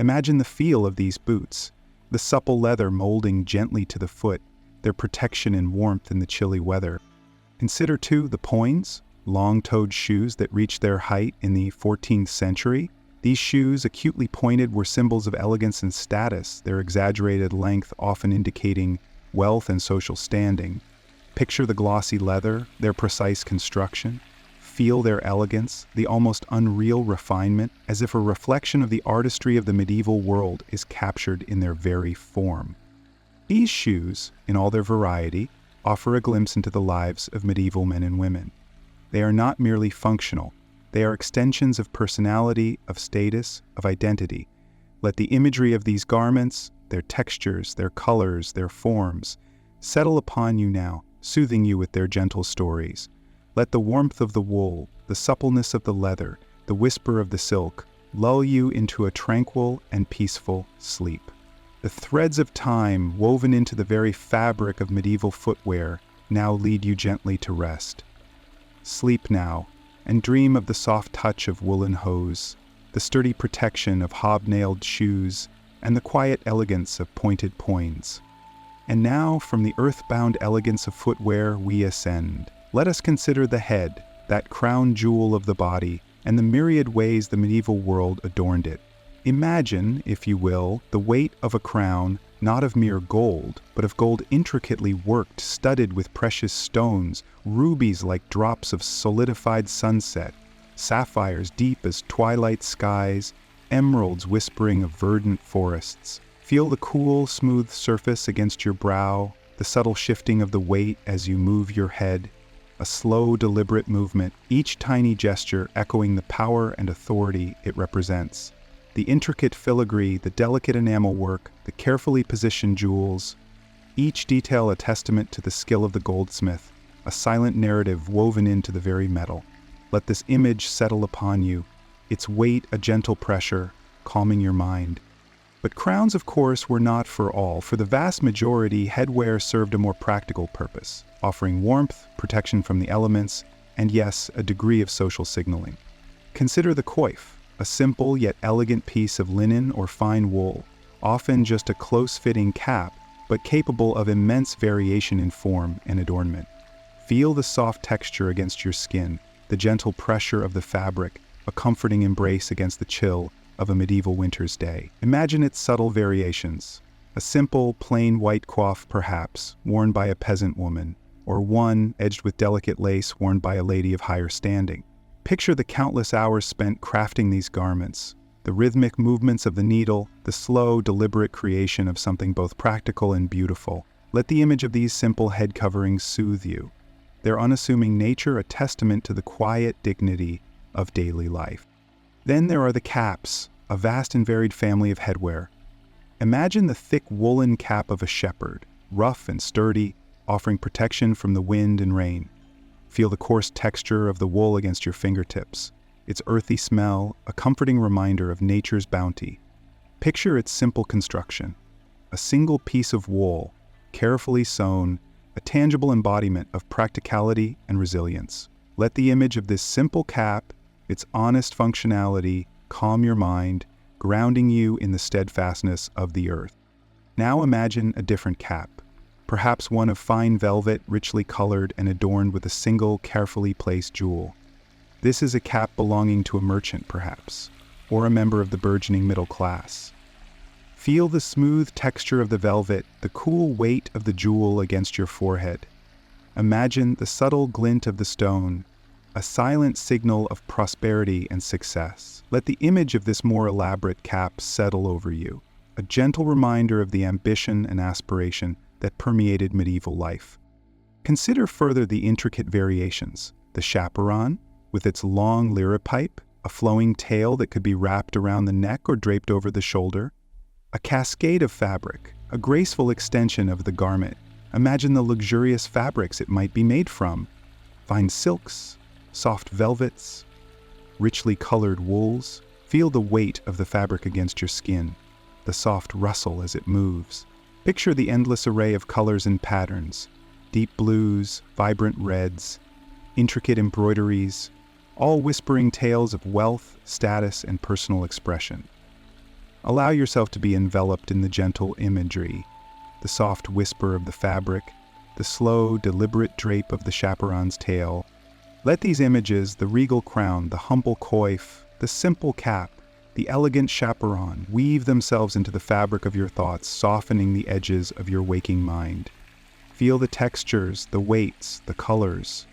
Imagine the feel of these boots, the supple leather molding gently to the foot, their protection and warmth in the chilly weather. Consider, too, the poines, long-toed shoes that reached their height in the 14th century. These shoes, acutely pointed, were symbols of elegance and status, their exaggerated length often indicating wealth and social standing. Picture the glossy leather, their precise construction. Feel their elegance, the almost unreal refinement, as if a reflection of the artistry of the medieval world is captured in their very form. These shoes, in all their variety, offer a glimpse into the lives of medieval men and women. They are not merely functional. They are extensions of personality, of status, of identity. Let the imagery of these garments, their textures, their colors, their forms, settle upon you now, soothing you with their gentle stories. Let the warmth of the wool, the suppleness of the leather, the whisper of the silk, lull you into a tranquil and peaceful sleep. The threads of time woven into the very fabric of medieval footwear now lead you gently to rest. Sleep now, and dream of the soft touch of woolen hose, the sturdy protection of hobnailed shoes, and the quiet elegance of pointed poins. And now, from the earthbound elegance of footwear, we ascend. Let us consider the head, that crown jewel of the body, and the myriad ways the medieval world adorned it. Imagine, if you will, the weight of a crown, not of mere gold, but of gold intricately worked, studded with precious stones, rubies like drops of solidified sunset, sapphires deep as twilight skies, emeralds whispering of verdant forests. Feel the cool, smooth surface against your brow, the subtle shifting of the weight as you move your head. A slow, deliberate movement, each tiny gesture echoing the power and authority it represents. The intricate filigree, the delicate enamel work, the carefully positioned jewels, each detail a testament to the skill of the goldsmith, a silent narrative woven into the very metal. Let this image settle upon you, its weight a gentle pressure, calming your mind. But crowns, of course, were not for all. For the vast majority, headwear served a more practical purpose, offering warmth, protection from the elements, and yes, a degree of social signaling. Consider the coif, a simple yet elegant piece of linen or fine wool, often just a close-fitting cap, but capable of immense variation in form and adornment. Feel the soft texture against your skin, the gentle pressure of the fabric, a comforting embrace against the chill of a medieval winter's day. Imagine its subtle variations. A simple, plain white coif, perhaps, worn by a peasant woman, or one edged with delicate lace worn by a lady of higher standing. Picture the countless hours spent crafting these garments, the rhythmic movements of the needle, the slow, deliberate creation of something both practical and beautiful. Let the image of these simple head coverings soothe you, their unassuming nature a testament to the quiet dignity of daily life. Then there are the caps, a vast and varied family of headwear. Imagine the thick woolen cap of a shepherd, rough and sturdy, offering protection from the wind and rain. Feel the coarse texture of the wool against your fingertips, its earthy smell, a comforting reminder of nature's bounty. Picture its simple construction, a single piece of wool, carefully sewn, a tangible embodiment of practicality and resilience. Let the image of this simple cap, its honest functionality, calm your mind, grounding you in the steadfastness of the earth. Now imagine a different cap, perhaps one of fine velvet, richly colored and adorned with a single, carefully placed jewel. This is a cap belonging to a merchant, perhaps, or a member of the burgeoning middle class. Feel the smooth texture of the velvet, the cool weight of the jewel against your forehead. Imagine the subtle glint of the stone, a silent signal of prosperity and success. Let the image of this more elaborate cap settle over you, a gentle reminder of the ambition and aspiration that permeated medieval life. Consider further the intricate variations. The chaperon, with its long liripipe, a flowing tail that could be wrapped around the neck or draped over the shoulder. A cascade of fabric, a graceful extension of the garment. Imagine the luxurious fabrics it might be made from. Fine silks, soft velvets, richly colored wools. Feel the weight of the fabric against your skin, the soft rustle as it moves. Picture the endless array of colors and patterns, deep blues, vibrant reds, intricate embroideries, all whispering tales of wealth, status, and personal expression. Allow yourself to be enveloped in the gentle imagery, the soft whisper of the fabric, the slow, deliberate drape of the chaperon's tail. Let these images, the regal crown, the humble coif, the simple cap, the elegant chaperon, weave themselves into the fabric of your thoughts, softening the edges of your waking mind. Feel the textures, the weights, the colors.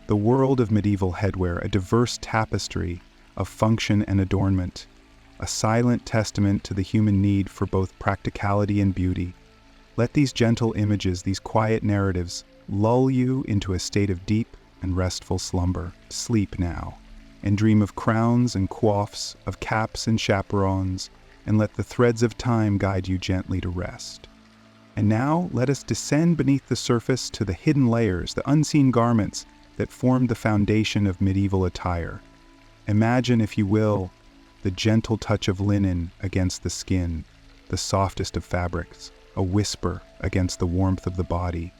The world of medieval headwear, a diverse tapestry of function and adornment, a silent testament to the human need for both practicality and beauty. Let these gentle images, these quiet narratives, lull you into a state of deep and restful slumber. Sleep now, and dream of crowns and coifs, of caps and chaperons, and let the threads of time guide you gently to rest. And now let us descend beneath the surface to the hidden layers, the unseen garments that formed the foundation of medieval attire. Imagine, if you will, the gentle touch of linen against the skin, the softest of fabrics, a whisper against the warmth of the body.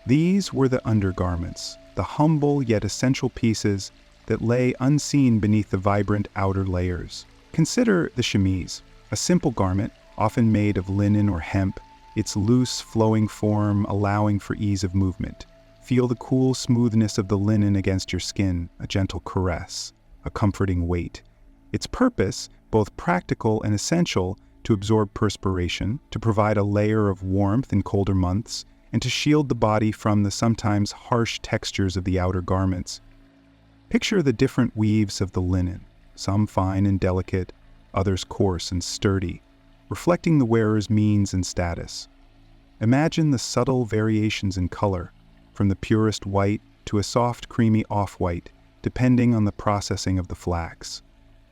These were the undergarments, the humble yet essential pieces that lay unseen beneath the vibrant outer layers. Consider the chemise, a simple garment, often made of linen or hemp, its loose, flowing form allowing for ease of movement. Feel the cool smoothness of the linen against your skin, a gentle caress, a comforting weight. Its purpose, both practical and essential, to absorb perspiration, to provide a layer of warmth in colder months, and to shield the body from the sometimes harsh textures of the outer garments. Picture the different weaves of the linen, some fine and delicate, others coarse and sturdy, reflecting the wearer's means and status. Imagine the subtle variations in color, from the purest white to a soft, creamy off-white, depending on the processing of the flax.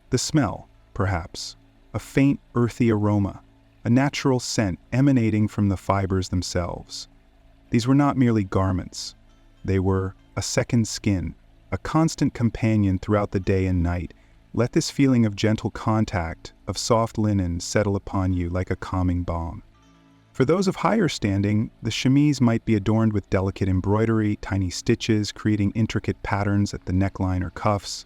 The smell, perhaps, a faint, earthy aroma, a natural scent emanating from the fibers themselves. These were not merely garments. They were a second skin, a constant companion throughout the day and night. Let this feeling of gentle contact, of soft linen, settle upon you like a calming balm. For those of higher standing, the chemise might be adorned with delicate embroidery, tiny stitches creating intricate patterns at the neckline or cuffs.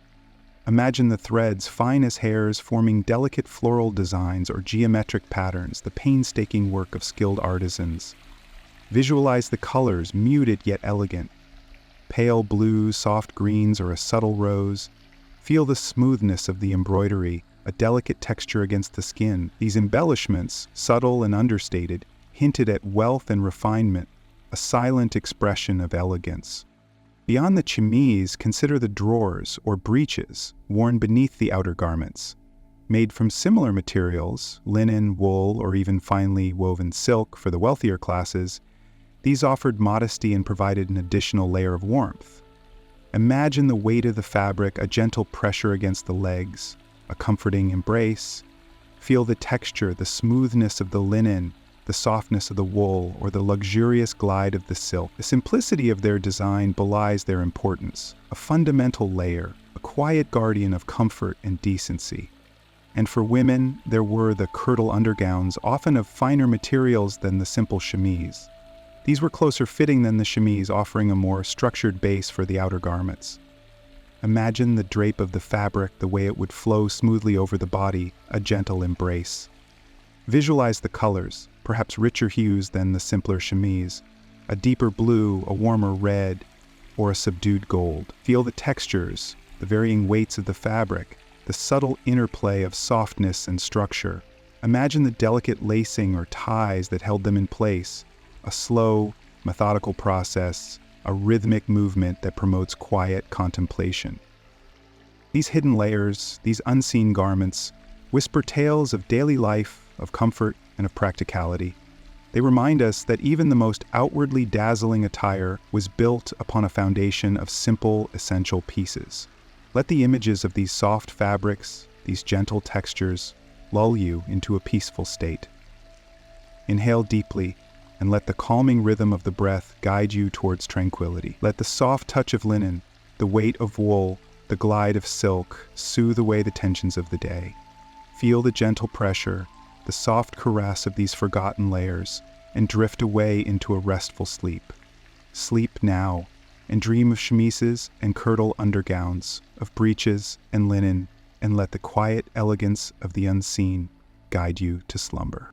Imagine the threads, fine as hairs, forming delicate floral designs or geometric patterns, the painstaking work of skilled artisans. Visualize the colors, muted yet elegant. Pale blues, soft greens, or a subtle rose. Feel the smoothness of the embroidery, a delicate texture against the skin. These embellishments, subtle and understated, hinted at wealth and refinement, a silent expression of elegance. Beyond the chemise, consider the drawers or breeches worn beneath the outer garments. Made from similar materials, linen, wool, or even finely woven silk for the wealthier classes, these offered modesty and provided an additional layer of warmth. Imagine the weight of the fabric, a gentle pressure against the legs, a comforting embrace. Feel the texture, the smoothness of the linen, the softness of the wool, or the luxurious glide of the silk. The simplicity of their design belies their importance, a fundamental layer, a quiet guardian of comfort and decency. And for women, there were the kirtle undergowns, often of finer materials than the simple chemise. These were closer fitting than the chemise, offering a more structured base for the outer garments. Imagine the drape of the fabric, the way it would flow smoothly over the body, a gentle embrace. Visualize the colors, perhaps richer hues than the simpler chemise, a deeper blue, a warmer red, or a subdued gold. Feel the textures, the varying weights of the fabric, the subtle interplay of softness and structure. Imagine the delicate lacing or ties that held them in place, a slow, methodical process, a rhythmic movement that promotes quiet contemplation. These hidden layers, these unseen garments, whisper tales of daily life, of comfort, and of practicality. They remind us that even the most outwardly dazzling attire was built upon a foundation of simple, essential pieces. Let the images of these soft fabrics, these gentle textures, lull you into a peaceful state. Inhale deeply, and let the calming rhythm of the breath guide you towards tranquility. Let the soft touch of linen, the weight of wool, the glide of silk soothe away the tensions of the day. Feel the gentle pressure, the soft caress of these forgotten layers, and drift away into a restful sleep. Sleep now, and dream of chemises and kirtle undergowns, of breeches and linen, and let the quiet elegance of the unseen guide you to slumber.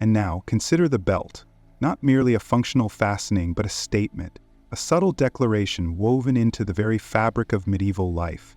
And now, consider the belt, not merely a functional fastening, but a statement, a subtle declaration woven into the very fabric of medieval life.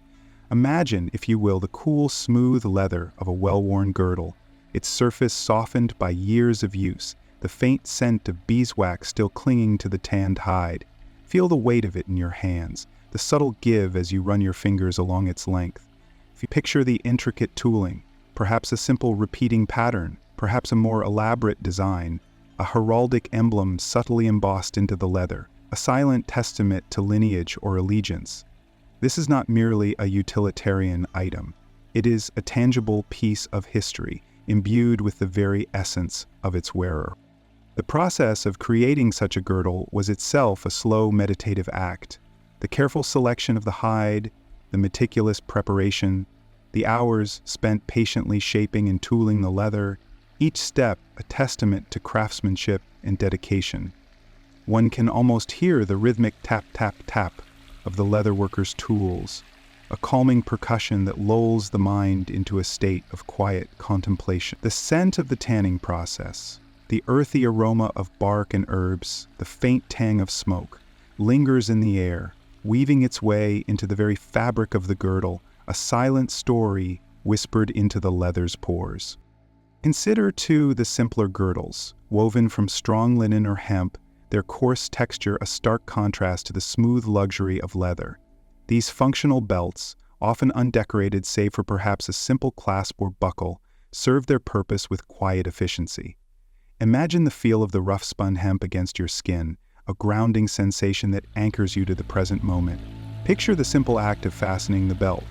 Imagine, if you will, the cool, smooth leather of a well-worn girdle, its surface softened by years of use, the faint scent of beeswax still clinging to the tanned hide. Feel the weight of it in your hands, the subtle give as you run your fingers along its length. If you picture the intricate tooling, perhaps a simple repeating pattern, perhaps a more elaborate design, a heraldic emblem subtly embossed into the leather, a silent testament to lineage or allegiance. This is not merely a utilitarian item. It is a tangible piece of history, imbued with the very essence of its wearer. The process of creating such a girdle was itself a slow meditative act. The careful selection of the hide, the meticulous preparation, the hours spent patiently shaping and tooling the leather, each step a testament to craftsmanship and dedication. One can almost hear the rhythmic tap-tap-tap of the leatherworker's tools, a calming percussion that lulls the mind into a state of quiet contemplation. The scent of the tanning process, the earthy aroma of bark and herbs, the faint tang of smoke, lingers in the air, weaving its way into the very fabric of the girdle, a silent story whispered into the leather's pores. Consider, too, the simpler girdles, woven from strong linen or hemp, their coarse texture a stark contrast to the smooth luxury of leather. These functional belts, often undecorated save for perhaps a simple clasp or buckle, serve their purpose with quiet efficiency. Imagine the feel of the rough-spun hemp against your skin, a grounding sensation that anchors you to the present moment. Picture the simple act of fastening the belt,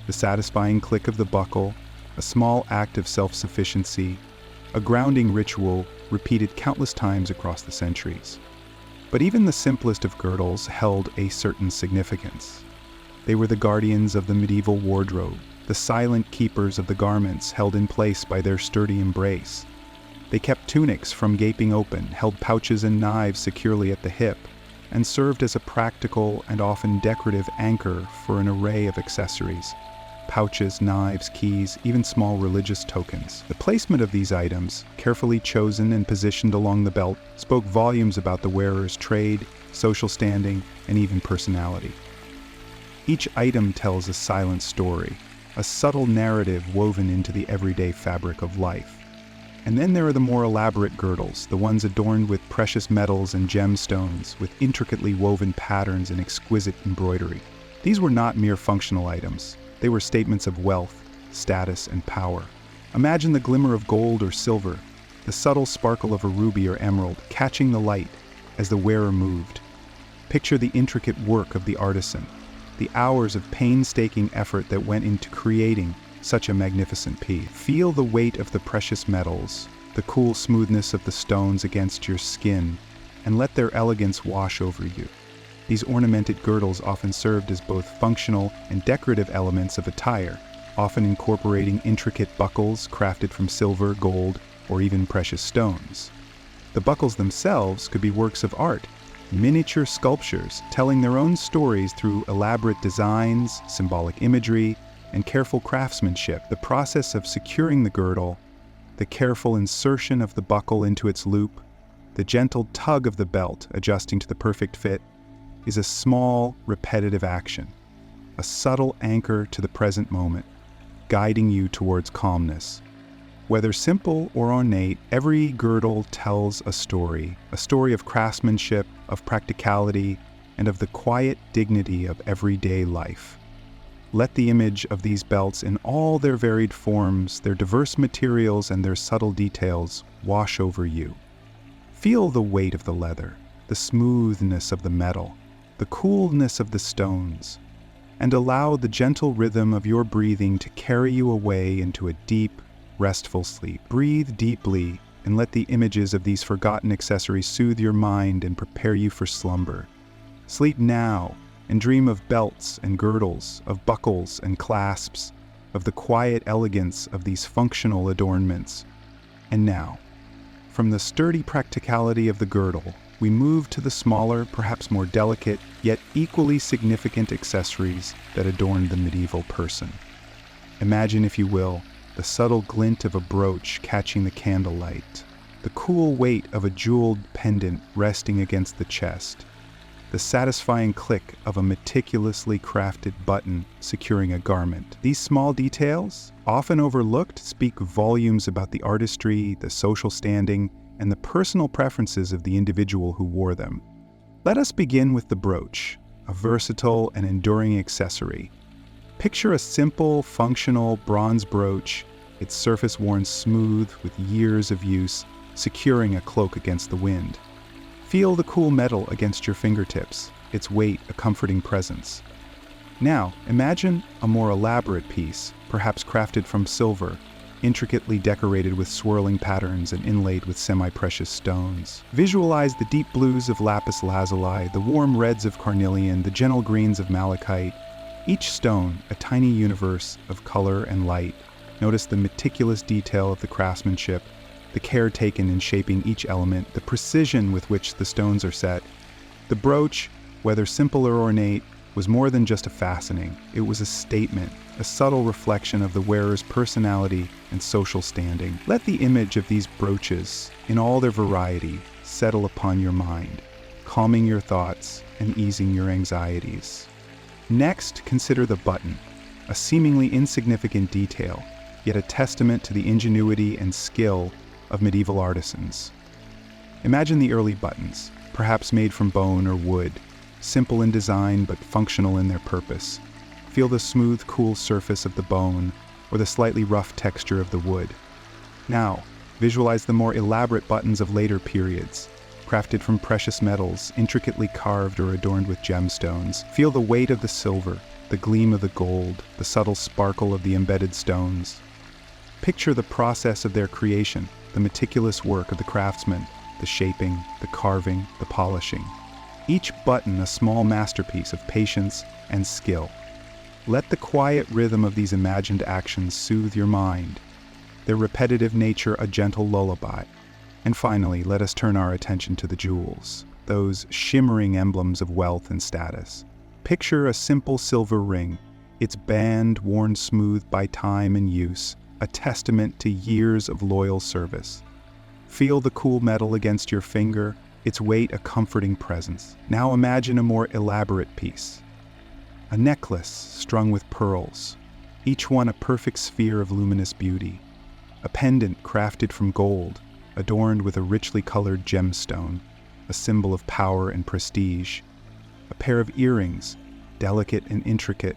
the satisfying click of the buckle, a small act of self-sufficiency, a grounding ritual repeated countless times across the centuries. But even the simplest of girdles held a certain significance. They were the guardians of the medieval wardrobe, the silent keepers of the garments held in place by their sturdy embrace. They kept tunics from gaping open, held pouches and knives securely at the hip, and served as a practical and often decorative anchor for an array of accessories. Pouches, knives, keys, even small religious tokens. The placement of these items, carefully chosen and positioned along the belt, spoke volumes about the wearer's trade, social standing, and even personality. Each item tells a silent story, a subtle narrative woven into the everyday fabric of life. And then there are the more elaborate girdles, the ones adorned with precious metals and gemstones, with intricately woven patterns and exquisite embroidery. These were not mere functional items. They were statements of wealth, status, and power. Imagine the glimmer of gold or silver, the subtle sparkle of a ruby or emerald catching the light as the wearer moved. Picture the intricate work of the artisan, the hours of painstaking effort that went into creating such a magnificent piece. Feel the weight of the precious metals, the cool smoothness of the stones against your skin, and let their elegance wash over you. These ornamented girdles often served as both functional and decorative elements of attire, often incorporating intricate buckles crafted from silver, gold, or even precious stones. The buckles themselves could be works of art, miniature sculptures telling their own stories through elaborate designs, symbolic imagery, and careful craftsmanship. The process of securing the girdle, the careful insertion of the buckle into its loop, the gentle tug of the belt adjusting to the perfect fit, is a small, repetitive action, a subtle anchor to the present moment, guiding you towards calmness. Whether simple or ornate, every girdle tells a story of craftsmanship, of practicality, and of the quiet dignity of everyday life. Let the image of these belts in all their varied forms, their diverse materials, and their subtle details wash over you. Feel the weight of the leather, the smoothness of the metal, the coolness of the stones, and allow the gentle rhythm of your breathing to carry you away into a deep, restful sleep. Breathe deeply and let the images of these forgotten accessories soothe your mind and prepare you for slumber. Sleep now and dream of belts and girdles, of buckles and clasps, of the quiet elegance of these functional adornments. And now, from the sturdy practicality of the girdle, we move to the smaller, perhaps more delicate, yet equally significant accessories that adorn the medieval person. Imagine, if you will, the subtle glint of a brooch catching the candlelight, the cool weight of a jeweled pendant resting against the chest, the satisfying click of a meticulously crafted button securing a garment. These small details, often overlooked, speak volumes about the artistry, the social standing, and the personal preferences of the individual who wore them. Let us begin with the brooch, a versatile and enduring accessory. Picture a simple, functional bronze brooch, its surface worn smooth with years of use, securing a cloak against the wind. Feel the cool metal against your fingertips, its weight a comforting presence. Now, imagine a more elaborate piece, perhaps crafted from silver, intricately decorated with swirling patterns and inlaid with semi-precious stones. Visualize the deep blues of lapis lazuli, the warm reds of carnelian, the gentle greens of malachite. Each stone, a tiny universe of color and light. Notice the meticulous detail of the craftsmanship, the care taken in shaping each element, the precision with which the stones are set. The brooch, whether simple or ornate, was more than just a fastening. It was a statement, a subtle reflection of the wearer's personality and social standing. Let the image of these brooches, in all their variety, settle upon your mind, calming your thoughts and easing your anxieties. Next, consider the button, a seemingly insignificant detail, yet a testament to the ingenuity and skill of medieval artisans. Imagine the early buttons, perhaps made from bone or wood, simple in design but functional in their purpose. Feel the smooth, cool surface of the bone or the slightly rough texture of the wood. Now, visualize the more elaborate buttons of later periods, crafted from precious metals, intricately carved or adorned with gemstones. Feel the weight of the silver, the gleam of the gold, the subtle sparkle of the embedded stones. Picture the process of their creation, the meticulous work of the craftsman, the shaping, the carving, the polishing. Each button a small masterpiece of patience and skill. Let the quiet rhythm of these imagined actions soothe your mind, their repetitive nature a gentle lullaby. And finally, let us turn our attention to the jewels, those shimmering emblems of wealth and status. Picture a simple silver ring, its band worn smooth by time and use, a testament to years of loyal service. Feel the cool metal against your finger, its weight a comforting presence. Now imagine a more elaborate piece. A necklace strung with pearls, each one a perfect sphere of luminous beauty. A pendant crafted from gold, adorned with a richly colored gemstone, a symbol of power and prestige. A pair of earrings, delicate and intricate,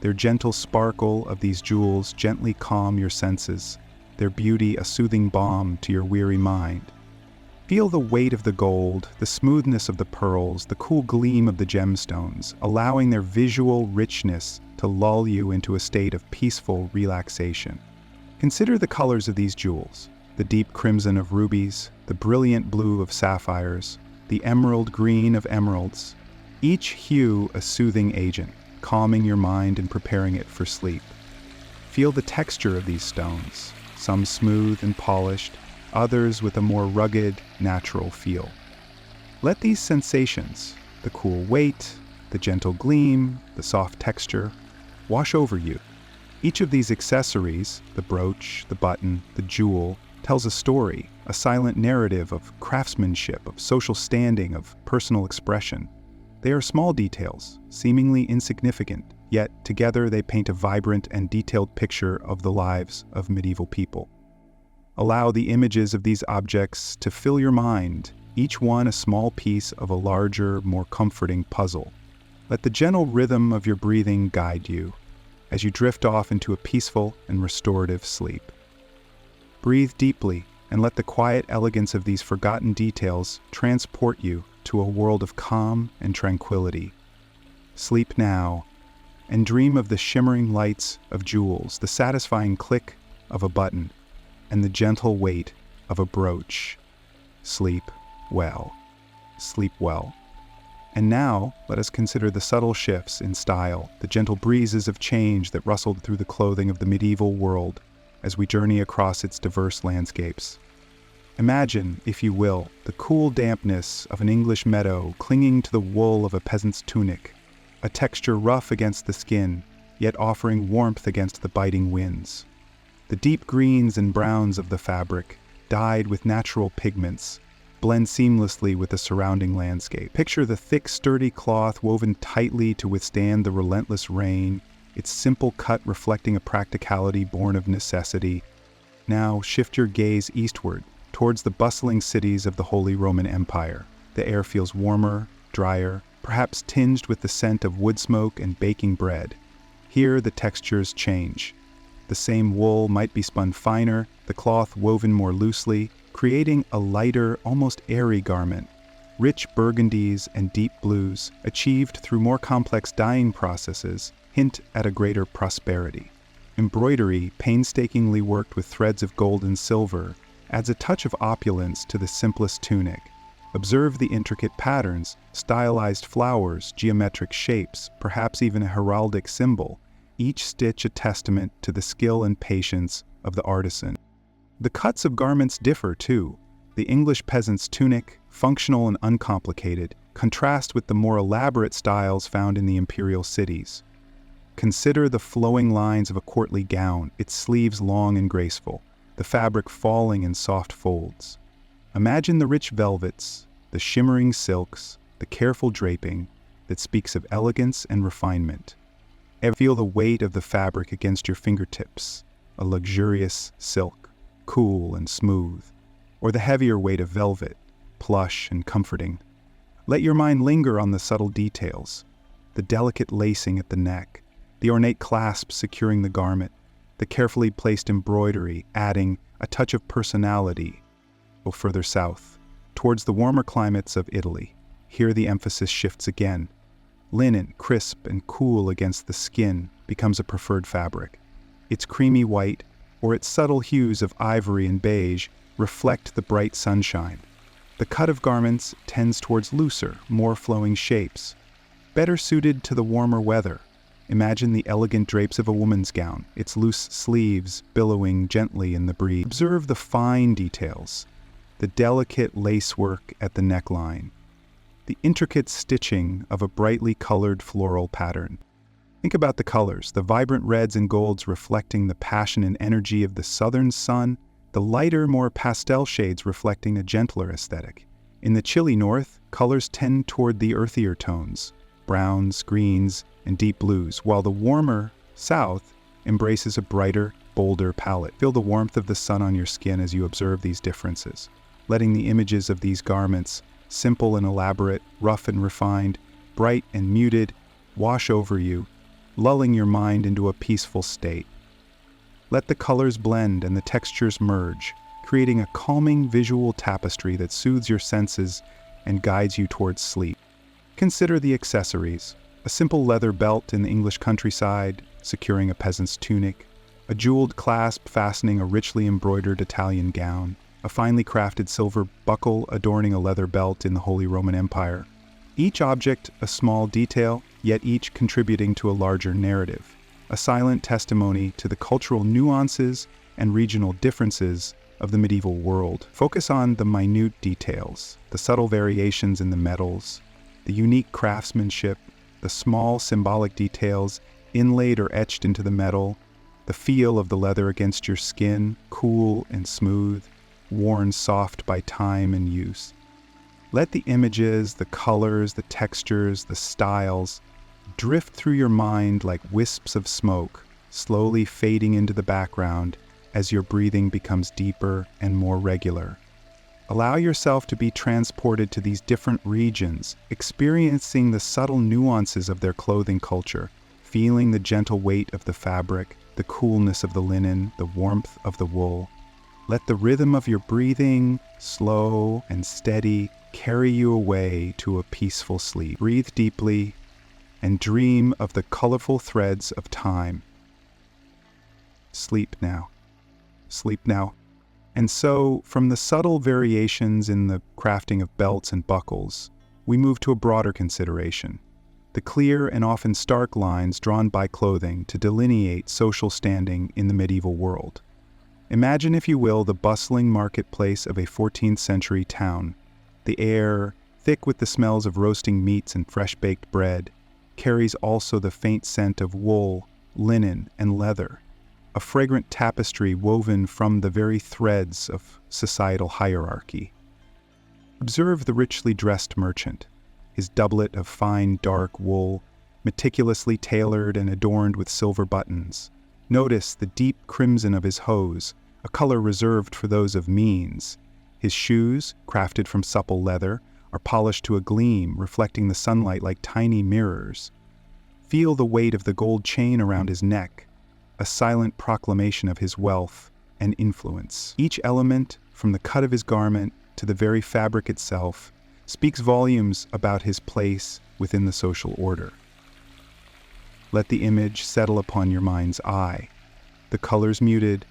their gentle sparkle of these jewels gently calm your senses, their beauty a soothing balm to your weary mind. Feel the weight of the gold, the smoothness of the pearls, the cool gleam of the gemstones, allowing their visual richness to lull you into a state of peaceful relaxation. Consider the colors of these jewels, the deep crimson of rubies, the brilliant blue of sapphires, the emerald green of emeralds, each hue a soothing agent, calming your mind and preparing it for sleep. Feel the texture of these stones, some smooth and polished, others with a more rugged, natural feel. Let these sensations, the cool weight, the gentle gleam, the soft texture, wash over you. Each of these accessories, the brooch, the button, the jewel, tells a story, a silent narrative of craftsmanship, of social standing, of personal expression. They are small details, seemingly insignificant, yet together they paint a vibrant and detailed picture of the lives of medieval people. Allow the images of these objects to fill your mind, each one a small piece of a larger, more comforting puzzle. Let the gentle rhythm of your breathing guide you as you drift off into a peaceful and restorative sleep. Breathe deeply and let the quiet elegance of these forgotten details transport you to a world of calm and tranquility. Sleep now and dream of the shimmering lights of jewels, the satisfying click of a button, and the gentle weight of a brooch. Sleep well. Sleep well. And now, let us consider the subtle shifts in style, the gentle breezes of change that rustled through the clothing of the medieval world as we journey across its diverse landscapes. Imagine, if you will, the cool dampness of an English meadow clinging to the wool of a peasant's tunic, a texture rough against the skin, yet offering warmth against the biting winds. The deep greens and browns of the fabric, dyed with natural pigments, blend seamlessly with the surrounding landscape. Picture the thick, sturdy cloth woven tightly to withstand the relentless rain, its simple cut reflecting a practicality born of necessity. Now shift your gaze eastward, towards the bustling cities of the Holy Roman Empire. The air feels warmer, drier, perhaps tinged with the scent of wood smoke and baking bread. Here the textures change. The same wool might be spun finer, the cloth woven more loosely, creating a lighter, almost airy garment. Rich burgundies and deep blues, achieved through more complex dyeing processes, hint at a greater prosperity. Embroidery, painstakingly worked with threads of gold and silver, adds a touch of opulence to the simplest tunic. Observe the intricate patterns, stylized flowers, geometric shapes, perhaps even a heraldic symbol, each stitch a testament to the skill and patience of the artisan. The cuts of garments differ too. The English peasant's tunic, functional and uncomplicated, contrast with the more elaborate styles found in the imperial cities. Consider the flowing lines of a courtly gown, its sleeves long and graceful, the fabric falling in soft folds. Imagine the rich velvets, the shimmering silks, the careful draping that speaks of elegance and refinement. Feel the weight of the fabric against your fingertips, a luxurious silk, cool and smooth, or the heavier weight of velvet, plush and comforting. Let your mind linger on the subtle details, the delicate lacing at the neck, the ornate clasp securing the garment, the carefully placed embroidery adding a touch of personality. Go further south, towards the warmer climates of Italy. Here the emphasis shifts again. Linen, crisp and cool against the skin, becomes a preferred fabric. Its creamy white, or its subtle hues of ivory and beige, reflect the bright sunshine. The cut of garments tends towards looser, more flowing shapes, better suited to the warmer weather. Imagine the elegant drapes of a woman's gown, its loose sleeves billowing gently in the breeze. Observe the fine details, the delicate lacework at the neckline, the intricate stitching of a brightly colored floral pattern. Think about the colors, the vibrant reds and golds reflecting the passion and energy of the southern sun, the lighter, more pastel shades reflecting a gentler aesthetic. In the chilly north, colors tend toward the earthier tones, browns, greens, and deep blues, while the warmer south embraces a brighter, bolder palette. Feel the warmth of the sun on your skin as you observe these differences, letting the images of these garments, simple and elaborate, rough and refined, bright and muted, wash over you, lulling your mind into a peaceful state. Let the colors blend and the textures merge, creating a calming visual tapestry that soothes your senses and guides you towards sleep. Consider the accessories: a simple leather belt in the English countryside, securing a peasant's tunic, a jeweled clasp fastening a richly embroidered Italian gown, a finely crafted silver buckle adorning a leather belt in the Holy Roman Empire. Each object a small detail, yet each contributing to a larger narrative, a silent testimony to the cultural nuances and regional differences of the medieval world. Focus on the minute details, the subtle variations in the metals, the unique craftsmanship, the small symbolic details inlaid or etched into the metal, the feel of the leather against your skin, cool and smooth, worn soft by time and use. Let the images, the colors, the textures, the styles drift through your mind like wisps of smoke, slowly fading into the background as your breathing becomes deeper and more regular. Allow yourself to be transported to these different regions, experiencing the subtle nuances of their clothing culture, feeling the gentle weight of the fabric, the coolness of the linen, the warmth of the wool. Let the rhythm of your breathing, slow and steady, carry you away to a peaceful sleep. Breathe deeply and dream of the colorful threads of time. Sleep now. Sleep now. And so, from the subtle variations in the crafting of belts and buckles, we move to a broader consideration: the clear and often stark lines drawn by clothing to delineate social standing in the medieval world. Imagine, if you will, the bustling marketplace of a 14th century town. The air, thick with the smells of roasting meats and fresh-baked bread, carries also the faint scent of wool, linen, and leather, a fragrant tapestry woven from the very threads of societal hierarchy. Observe the richly dressed merchant, his doublet of fine dark wool, meticulously tailored and adorned with silver buttons. Notice the deep crimson of his hose, a color reserved for those of means. His shoes, crafted from supple leather, are polished to a gleam, reflecting the sunlight like tiny mirrors. Feel the weight of the gold chain around his neck, a silent proclamation of his wealth and influence. Each element, from the cut of his garment to the very fabric itself, speaks volumes about his place within the social order. Let the image settle upon your mind's eye, the colors muted,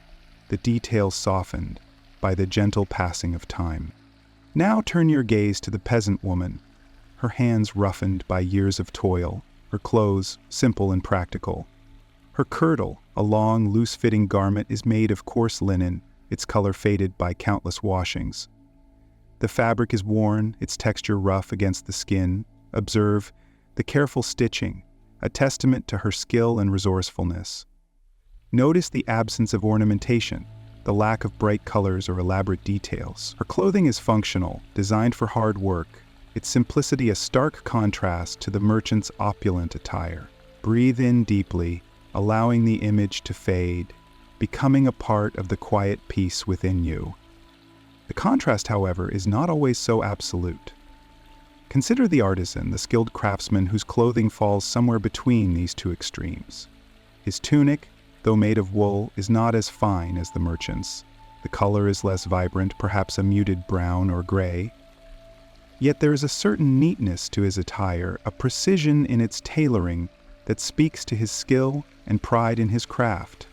the details softened by the gentle passing of time. Now turn your gaze to the peasant woman, her hands roughened by years of toil, her clothes simple and practical. Her kirtle, a long, loose-fitting garment, is made of coarse linen, its color faded by countless washings. The fabric is worn, its texture rough against the skin. Observe the careful stitching, a testament to her skill and resourcefulness. Notice the absence of ornamentation, the lack of bright colors or elaborate details. Her clothing is functional, designed for hard work, its simplicity a stark contrast to the merchant's opulent attire. Breathe in deeply, allowing the image to fade, becoming a part of the quiet peace within you. The contrast, however, is not always so absolute. Consider the artisan, the skilled craftsman whose clothing falls somewhere between these two extremes. His tunic, though made of wool, is not as fine as the merchant's. The color is less vibrant, perhaps a muted brown or gray. Yet there is a certain neatness to his attire, a precision in its tailoring that speaks to his skill and pride in his craft.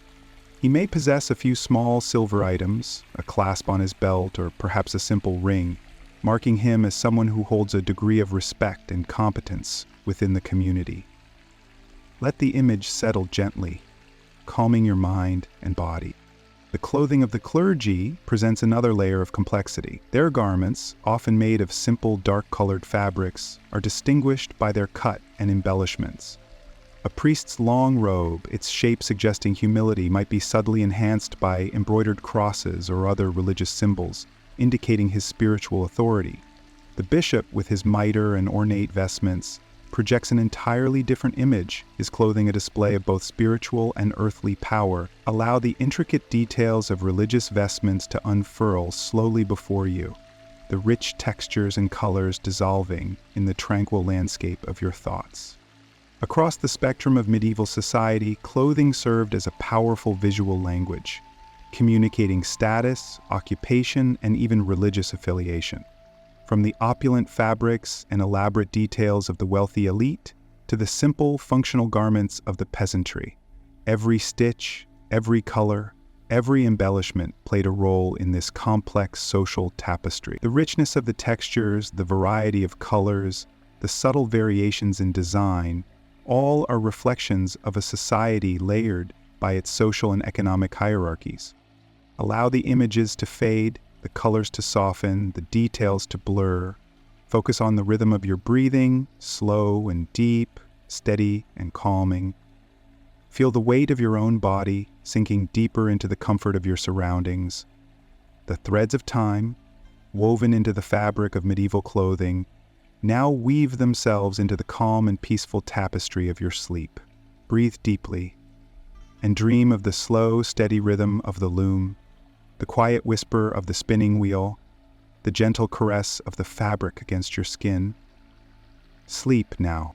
He may possess a few small silver items, a clasp on his belt, or perhaps a simple ring, marking him as someone who holds a degree of respect and competence within the community. Let the image settle gently, calming your mind and body. The clothing of the clergy presents another layer of complexity. Their garments, often made of simple, dark-colored fabrics, are distinguished by their cut and embellishments. A priest's long robe, its shape suggesting humility, might be subtly enhanced by embroidered crosses or other religious symbols, indicating his spiritual authority. The bishop, with his mitre and ornate vestments, projects an entirely different image, his clothing a display of both spiritual and earthly power. Allow the intricate details of religious vestments to unfurl slowly before you, the rich textures and colors dissolving in the tranquil landscape of your thoughts. Across the spectrum of medieval society, clothing served as a powerful visual language, communicating status, occupation, and even religious affiliation. From the opulent fabrics and elaborate details of the wealthy elite to the simple, functional garments of the peasantry, every stitch, every color, every embellishment played a role in this complex social tapestry. The richness of the textures, the variety of colors, the subtle variations in design, all are reflections of a society layered by its social and economic hierarchies. Allow the images to fade, the colors to soften, the details to blur. Focus on the rhythm of your breathing, slow and deep, steady and calming. Feel the weight of your own body sinking deeper into the comfort of your surroundings. The threads of time, woven into the fabric of medieval clothing, now weave themselves into the calm and peaceful tapestry of your sleep. Breathe deeply and dream of the slow, steady rhythm of the loom, the quiet whisper of the spinning wheel, the gentle caress of the fabric against your skin. Sleep now,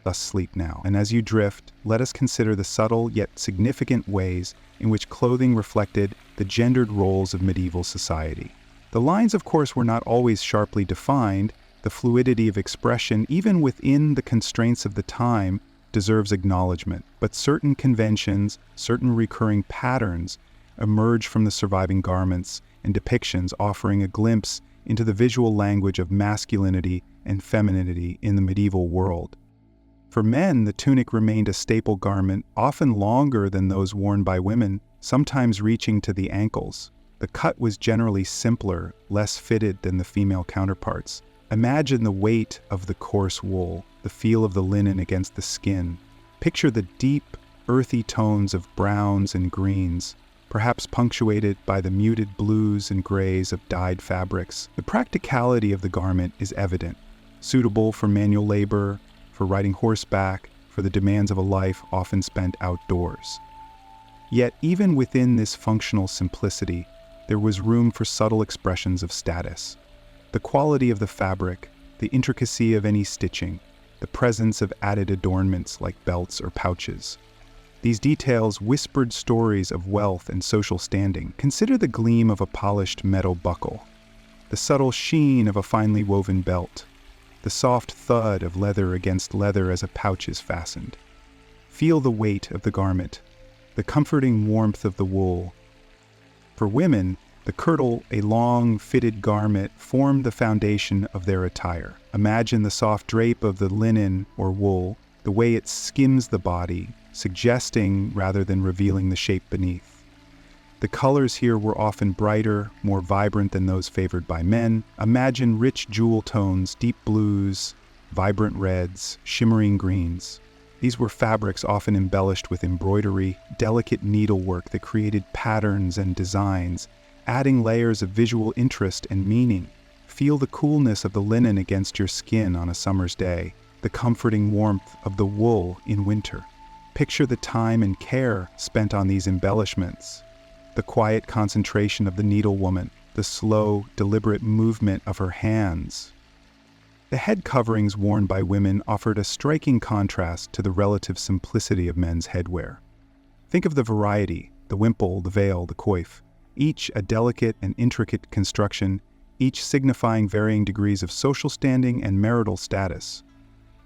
thus sleep now. And as you drift, let us consider the subtle yet significant ways in which clothing reflected the gendered roles of medieval society. The lines, of course, were not always sharply defined. The fluidity of expression, even within the constraints of the time, deserves acknowledgement. But certain conventions, certain recurring patterns, emerge from the surviving garments and depictions, offering a glimpse into the visual language of masculinity and femininity in the medieval world. For men, the tunic remained a staple garment, often longer than those worn by women, sometimes reaching to the ankles. The cut was generally simpler, less fitted than the female counterparts. Imagine the weight of the coarse wool, the feel of the linen against the skin. Picture the deep, earthy tones of browns and greens, perhaps punctuated by the muted blues and grays of dyed fabrics. The practicality of the garment is evident, suitable for manual labor, for riding horseback, for the demands of a life often spent outdoors. Yet even within this functional simplicity, there was room for subtle expressions of status. The quality of the fabric, the intricacy of any stitching, the presence of added adornments like belts or pouches. These details whispered stories of wealth and social standing. Consider the gleam of a polished metal buckle, the subtle sheen of a finely woven belt, the soft thud of leather against leather as a pouch is fastened. Feel the weight of the garment, the comforting warmth of the wool. For women, The kirtle, a long, fitted garment, formed the foundation of their attire. Imagine the soft drape of the linen or wool, the way it skims the body, suggesting rather than revealing the shape beneath. The colors here were often brighter, more vibrant than those favored by men. Imagine rich jewel tones, deep blues, vibrant reds, shimmering greens. These were fabrics often embellished with embroidery, delicate needlework that created patterns and designs, adding layers of visual interest and meaning. Feel the coolness of the linen against your skin on a summer's day, the comforting warmth of the wool in winter. Picture the time and care spent on these embellishments, the quiet concentration of the needlewoman, the slow, deliberate movement of her hands. The head coverings worn by women offered a striking contrast to the relative simplicity of men's headwear. Think of the variety, the wimple, the veil, the coif, each a delicate and intricate construction, each signifying varying degrees of social standing and marital status.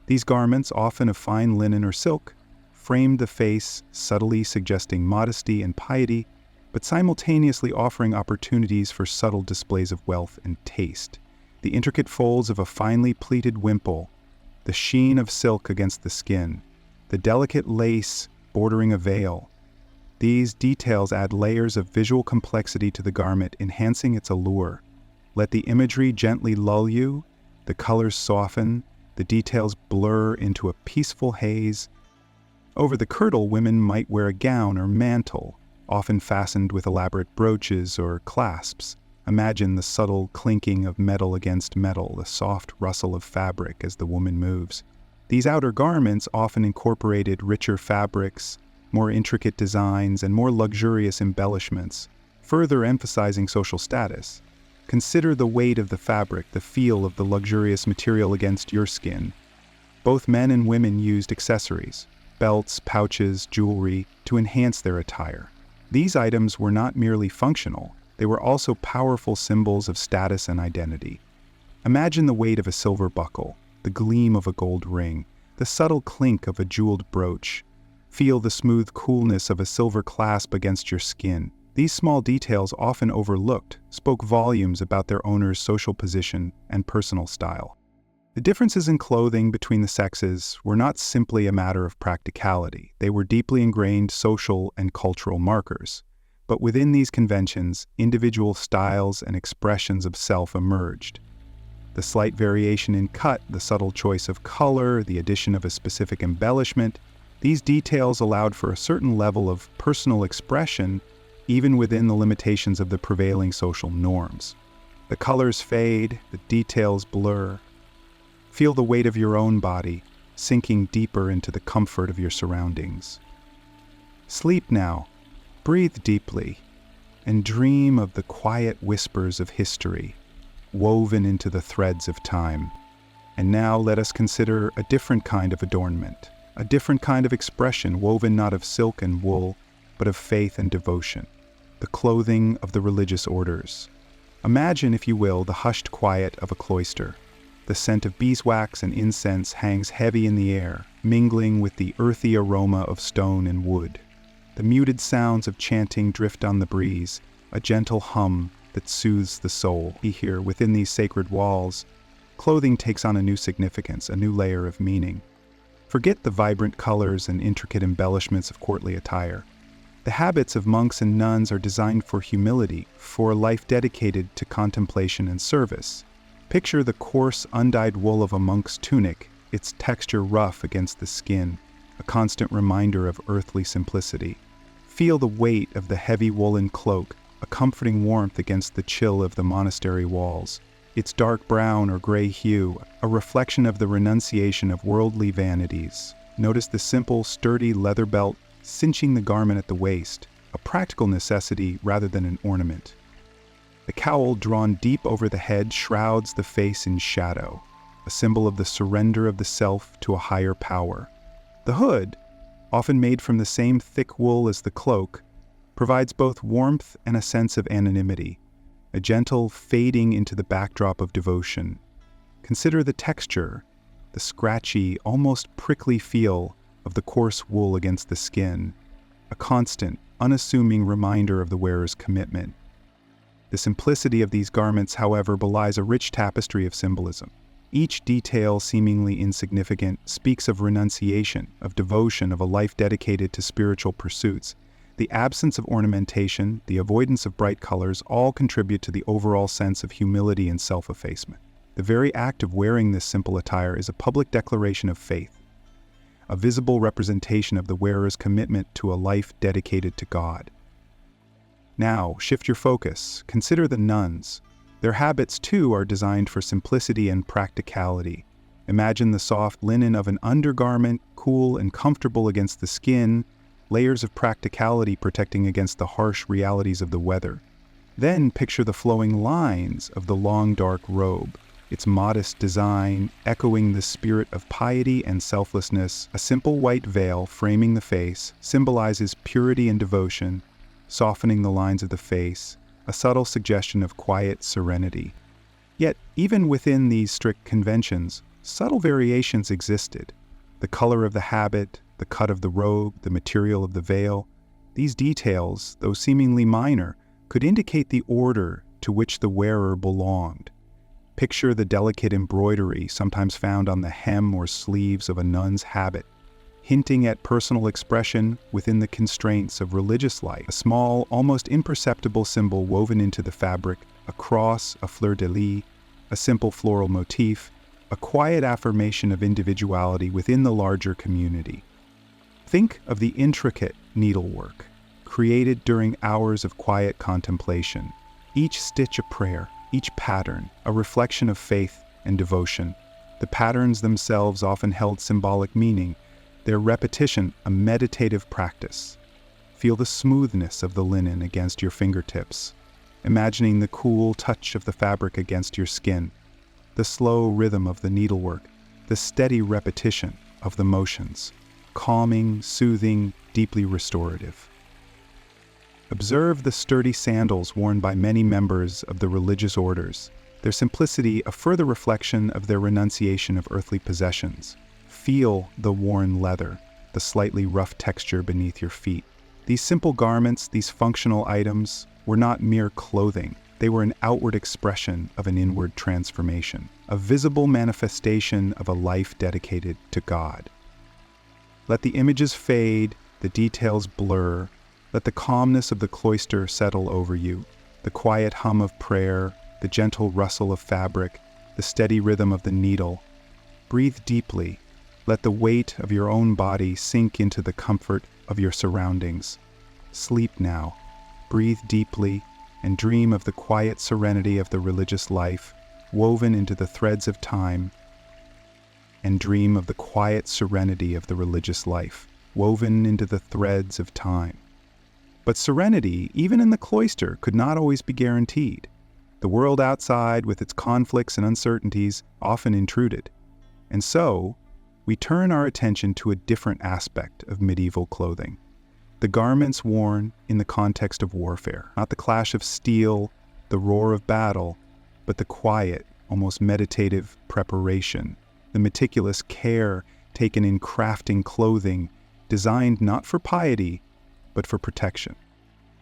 These garments, often of fine linen or silk, framed the face, subtly suggesting modesty and piety, but simultaneously offering opportunities for subtle displays of wealth and taste. The intricate folds of a finely pleated wimple, the sheen of silk against the skin, the delicate lace bordering a veil. These details add layers of visual complexity to the garment, enhancing its allure. Let the imagery gently lull you, the colors soften, the details blur into a peaceful haze. Over the kirtle, women might wear a gown or mantle, often fastened with elaborate brooches or clasps. Imagine the subtle clinking of metal against metal, the soft rustle of fabric as the woman moves. These outer garments often incorporated richer fabrics, more intricate designs, and more luxurious embellishments, further emphasizing social status. Consider the weight of the fabric, the feel of the luxurious material against your skin. Both men and women used accessories, belts, pouches, jewelry, to enhance their attire. These items were not merely functional, they were also powerful symbols of status and identity. Imagine the weight of a silver buckle, the gleam of a gold ring, the subtle clink of a jeweled brooch. Feel the smooth coolness of a silver clasp against your skin. These small details, often overlooked, spoke volumes about their owner's social position and personal style. The differences in clothing between the sexes were not simply a matter of practicality. They were deeply ingrained social and cultural markers. But within these conventions, individual styles and expressions of self emerged. The slight variation in cut, the subtle choice of color, the addition of a specific embellishment, these details allowed for a certain level of personal expression even within the limitations of the prevailing social norms. The colors fade, the details blur. Feel the weight of your own body sinking deeper into the comfort of your surroundings. Sleep now. Breathe deeply and dream of the quiet whispers of history woven into the threads of time. And now let us consider a different kind of adornment, a different kind of expression woven not of silk and wool, but of faith and devotion, the clothing of the religious orders. Imagine, if you will, the hushed quiet of a cloister. The scent of beeswax and incense hangs heavy in the air, mingling with the earthy aroma of stone and wood. The muted sounds of chanting drift on the breeze, a gentle hum that soothes the soul. Here, within these sacred walls, clothing takes on a new significance, a new layer of meaning. Forget the vibrant colors and intricate embellishments of courtly attire. The habits of monks and nuns are designed for humility, for a life dedicated to contemplation and service. Picture the coarse, undyed wool of a monk's tunic, its texture rough against the skin, a constant reminder of earthly simplicity. Feel the weight of the heavy woolen cloak, a comforting warmth against the chill of the monastery walls. Its dark brown or gray hue, a reflection of the renunciation of worldly vanities. Notice the simple, sturdy leather belt cinching the garment at the waist, a practical necessity rather than an ornament. The cowl drawn deep over the head shrouds the face in shadow, a symbol of the surrender of the self to a higher power. The hood, often made from the same thick wool as the cloak, provides both warmth and a sense of anonymity, a gentle fading into the backdrop of devotion. Consider the texture, the scratchy, almost prickly feel of the coarse wool against the skin, a constant, unassuming reminder of the wearer's commitment. The simplicity of these garments, however, belies a rich tapestry of symbolism. Each detail, seemingly insignificant, speaks of renunciation, of devotion, of a life dedicated to spiritual pursuits. The absence of ornamentation, the avoidance of bright colors, all contribute to the overall sense of humility and self-effacement. The very act of wearing this simple attire is a public declaration of faith, a visible representation of the wearer's commitment to a life dedicated to God. Now, shift your focus. Consider the nuns. Their habits, too, are designed for simplicity and practicality. Imagine the soft linen of an undergarment, cool and comfortable against the skin, layers of practicality protecting against the harsh realities of the weather. Then picture the flowing lines of the long dark robe, its modest design echoing the spirit of piety and selflessness. A simple white veil framing the face symbolizes purity and devotion, softening the lines of the face, a subtle suggestion of quiet serenity. Yet, even within these strict conventions, subtle variations existed. The color of the habit, the cut of the robe, the material of the veil, these details, though seemingly minor, could indicate the order to which the wearer belonged. Picture the delicate embroidery sometimes found on the hem or sleeves of a nun's habit, hinting at personal expression within the constraints of religious life. A small, almost imperceptible symbol woven into the fabric, a cross, a fleur-de-lis, a simple floral motif, a quiet affirmation of individuality within the larger community. Think of the intricate needlework, created during hours of quiet contemplation, each stitch a prayer, each pattern a reflection of faith and devotion. The patterns themselves often held symbolic meaning, their repetition a meditative practice. Feel the smoothness of the linen against your fingertips, imagining the cool touch of the fabric against your skin, the slow rhythm of the needlework, the steady repetition of the motions, calming, soothing, deeply restorative. Observe the sturdy sandals worn by many members of the religious orders, their simplicity a further reflection of their renunciation of earthly possessions. Feel the worn leather, the slightly rough texture beneath your feet. These simple garments, these functional items, were not mere clothing. They were an outward expression of an inward transformation, a visible manifestation of a life dedicated to God. Let the images fade, the details blur. Let the calmness of the cloister settle over you, the quiet hum of prayer, the gentle rustle of fabric, the steady rhythm of the needle. Breathe deeply. Let the weight of your own body sink into the comfort of your surroundings. Sleep now. Breathe deeply and dream of the quiet serenity of the religious life woven into the threads of time. And dream of the quiet serenity of the religious life woven into the threads of time. But serenity, even in the cloister, could not always be guaranteed. The world outside, with its conflicts and uncertainties, often intruded. And so, we turn our attention to a different aspect of medieval clothing. The garments worn in the context of warfare, not the clash of steel, the roar of battle, but the quiet, almost meditative preparation, the meticulous care taken in crafting clothing designed not for piety, but for protection.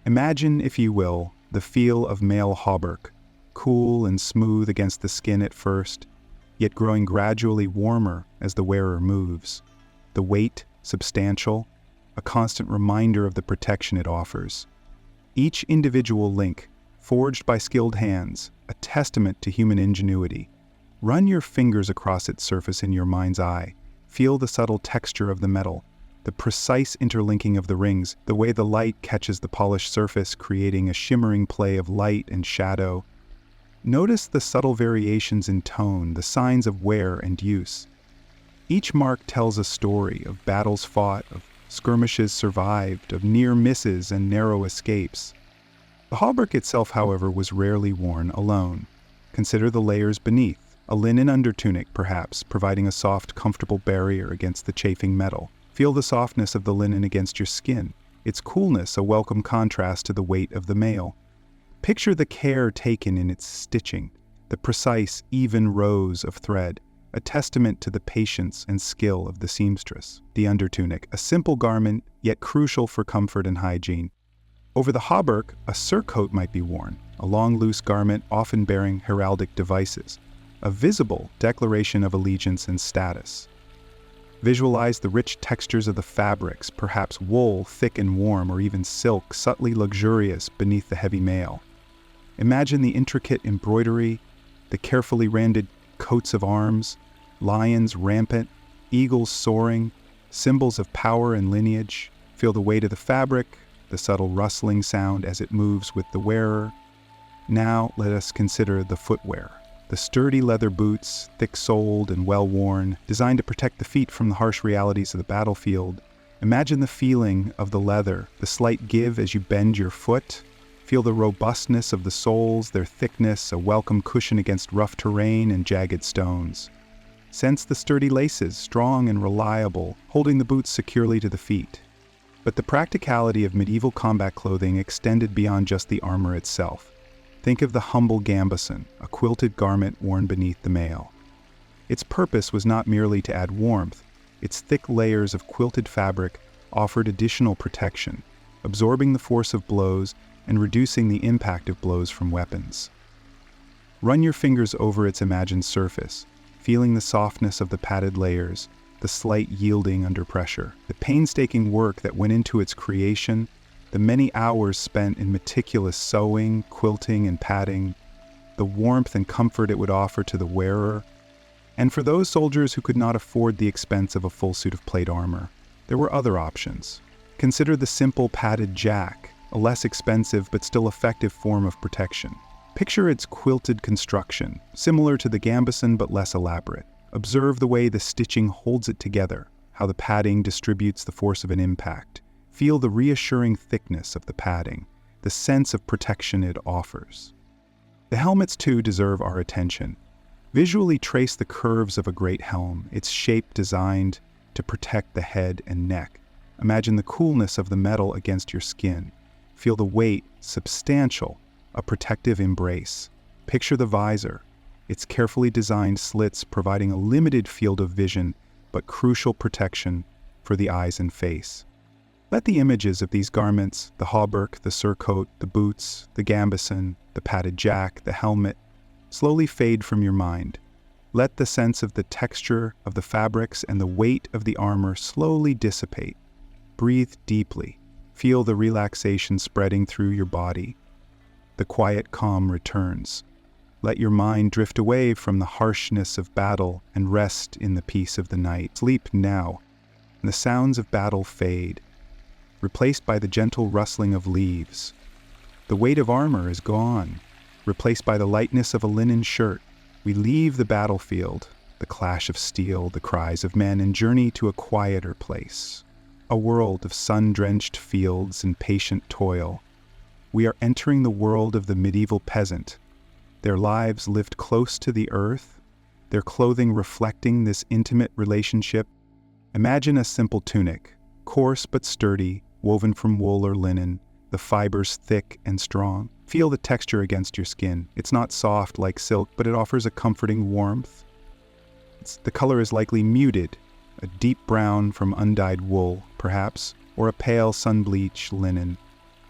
Imagine, if you will, the feel of mail hauberk, cool and smooth against the skin at first, yet growing gradually warmer as the wearer moves. The weight, substantial, a constant reminder of the protection it offers. Each individual link, forged by skilled hands, a testament to human ingenuity. Run your fingers across its surface in your mind's eye. Feel the subtle texture of the metal, the precise interlinking of the rings, the way the light catches the polished surface, creating a shimmering play of light and shadow. Notice the subtle variations in tone, the signs of wear and use. Each mark tells a story of battles fought, of skirmishes survived, of near misses and narrow escapes. The hauberk itself, however, was rarely worn alone. Consider the layers beneath, a linen undertunic, perhaps, providing a soft, comfortable barrier against the chafing metal. Feel the softness of the linen against your skin, its coolness a welcome contrast to the weight of the mail. Picture the care taken in its stitching, the precise, even rows of thread, a testament to the patience and skill of the seamstress. The undertunic, a simple garment, yet crucial for comfort and hygiene. Over the hauberk, a surcoat might be worn, a long loose garment often bearing heraldic devices, a visible declaration of allegiance and status. Visualize the rich textures of the fabrics, perhaps wool, thick and warm, or even silk, subtly luxurious beneath the heavy mail. Imagine the intricate embroidery, the carefully rounded coats of arms, lions rampant, eagles soaring, symbols of power and lineage. Feel the weight of the fabric, the subtle rustling sound as it moves with the wearer. Now let us consider the footwear. The sturdy leather boots, thick-soled and well-worn, designed to protect the feet from the harsh realities of the battlefield. Imagine the feeling of the leather, the slight give as you bend your foot. Feel the robustness of the soles, their thickness, a welcome cushion against rough terrain and jagged stones. Sense the sturdy laces, strong and reliable, holding the boots securely to the feet. But the practicality of medieval combat clothing extended beyond just the armor itself. Think of the humble gambeson, a quilted garment worn beneath the mail. Its purpose was not merely to add warmth. Its thick layers of quilted fabric offered additional protection, absorbing the force of blows and reducing the impact of blows from weapons. Run your fingers over its imagined surface, feeling the softness of the padded layers, the slight yielding under pressure, the painstaking work that went into its creation, the many hours spent in meticulous sewing, quilting, and padding, the warmth and comfort it would offer to the wearer. And for those soldiers who could not afford the expense of a full suit of plate armor, there were other options. Consider the simple padded jack, a less expensive but still effective form of protection. Picture its quilted construction, similar to the gambeson but less elaborate. Observe the way the stitching holds it together, how the padding distributes the force of an impact. Feel the reassuring thickness of the padding, the sense of protection it offers. The helmets, too, deserve our attention. Visually trace the curves of a great helm, its shape designed to protect the head and neck. Imagine the coolness of the metal against your skin. Feel the weight, substantial, a protective embrace. Picture the visor, its carefully designed slits providing a limited field of vision but crucial protection for the eyes and face. Let the images of these garments, the hauberk, the surcoat, the boots, the gambeson, the padded jack, the helmet, slowly fade from your mind. Let the sense of the texture of the fabrics and the weight of the armor slowly dissipate. Breathe deeply. Feel the relaxation spreading through your body. The quiet calm returns. Let your mind drift away from the harshness of battle and rest in the peace of the night. Sleep now, and the sounds of battle fade, replaced by the gentle rustling of leaves. The weight of armor is gone, replaced by the lightness of a linen shirt. We leave the battlefield, the clash of steel, the cries of men, and journey to a quieter place, a world of sun-drenched fields and patient toil. We are entering the world of the medieval peasant, their lives lived close to the earth, their clothing reflecting this intimate relationship. Imagine a simple tunic, coarse but sturdy, woven from wool or linen, the fibers thick and strong. Feel the texture against your skin. It's not soft like silk, but it offers a comforting warmth. The color is likely muted, a deep brown from undyed wool, perhaps, or a pale sun-bleached linen.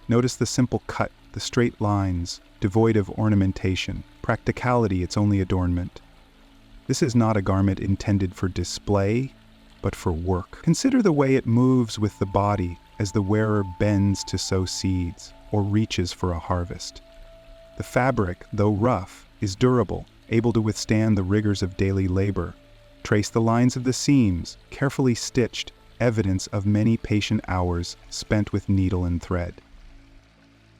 Notice the simple cut, the straight lines, devoid of ornamentation. Practicality, its only adornment. This is not a garment intended for display, but for work. Consider the way it moves with the body as the wearer bends to sow seeds or reaches for a harvest. The fabric, though rough, is durable, able to withstand the rigors of daily labor. Trace the lines of the seams, carefully stitched, evidence of many patient hours spent with needle and thread.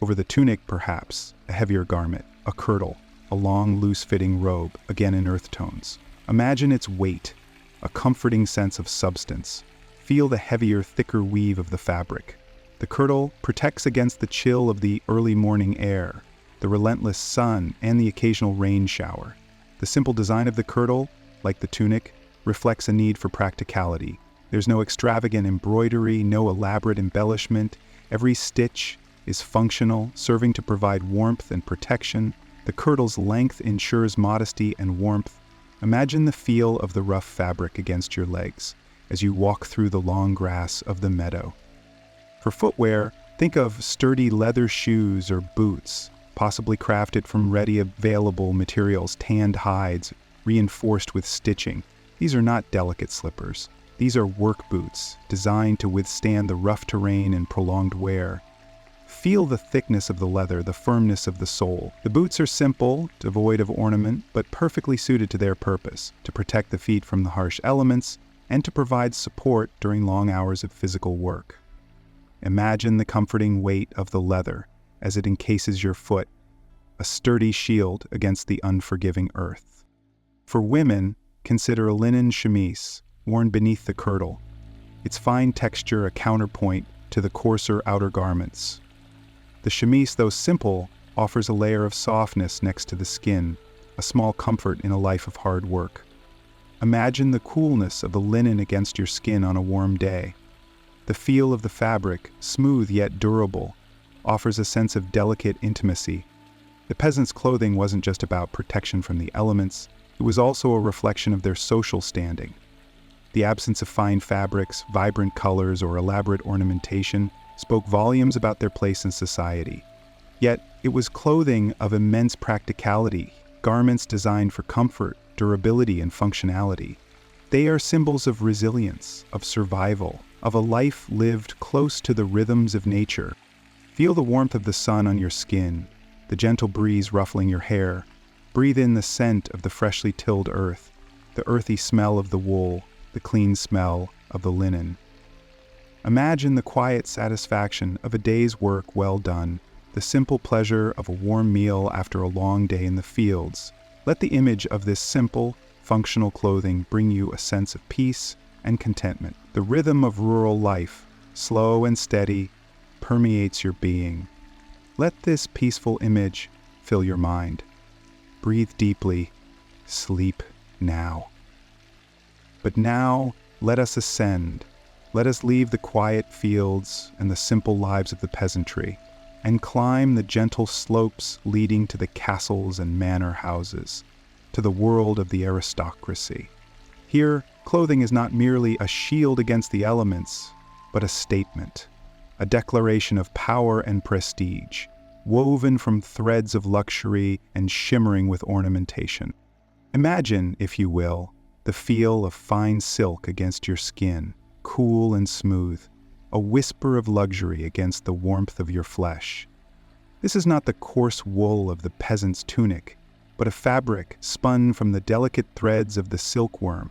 Over the tunic, perhaps, a heavier garment, a kirtle, a long, loose-fitting robe, again in earth tones. Imagine its weight, a comforting sense of substance. Feel the heavier, thicker weave of the fabric. The kirtle protects against the chill of the early morning air, the relentless sun, and the occasional rain shower. The simple design of the kirtle, like the tunic, reflects a need for practicality. There's no extravagant embroidery, no elaborate embellishment. Every stitch is functional, serving to provide warmth and protection. The kirtle's length ensures modesty and warmth. Imagine the feel of the rough fabric against your legs as you walk through the long grass of the meadow. For footwear, think of sturdy leather shoes or boots, possibly crafted from ready available materials, tanned hides, reinforced with stitching. These are not delicate slippers. These are work boots, designed to withstand the rough terrain and prolonged wear. Feel the thickness of the leather, the firmness of the sole. The boots are simple, devoid of ornament, but perfectly suited to their purpose, to protect the feet from the harsh elements and to provide support during long hours of physical work. Imagine the comforting weight of the leather as it encases your foot, a sturdy shield against the unforgiving earth. For women, consider a linen chemise worn beneath the kirtle, its fine texture a counterpoint to the coarser outer garments. The chemise, though simple, offers a layer of softness next to the skin, a small comfort in a life of hard work. Imagine the coolness of the linen against your skin on a warm day. The feel of the fabric, smooth yet durable, offers a sense of delicate intimacy. The peasants' clothing wasn't just about protection from the elements, it was also a reflection of their social standing. The absence of fine fabrics, vibrant colors, or elaborate ornamentation spoke volumes about their place in society. Yet, it was clothing of immense practicality, garments designed for comfort, durability, and functionality. They are symbols of resilience, of survival, of a life lived close to the rhythms of nature. Feel the warmth of the sun on your skin, the gentle breeze ruffling your hair. Breathe in the scent of the freshly tilled earth, the earthy smell of the wool, the clean smell of the linen. Imagine the quiet satisfaction of a day's work well done, the simple pleasure of a warm meal after a long day in the fields. Let the image of this simple, functional clothing bring you a sense of peace and contentment. The rhythm of rural life, slow and steady, permeates your being. Let this peaceful image fill your mind. Breathe deeply. Sleep now. But now, let us ascend. Let us leave the quiet fields and the simple lives of the peasantry, and climb the gentle slopes leading to the castles and manor houses, to the world of the aristocracy. Here, clothing is not merely a shield against the elements, but a statement, a declaration of power and prestige, woven from threads of luxury and shimmering with ornamentation. Imagine, if you will, the feel of fine silk against your skin, cool and smooth, a whisper of luxury against the warmth of your flesh. This is not the coarse wool of the peasant's tunic, but a fabric spun from the delicate threads of the silkworm,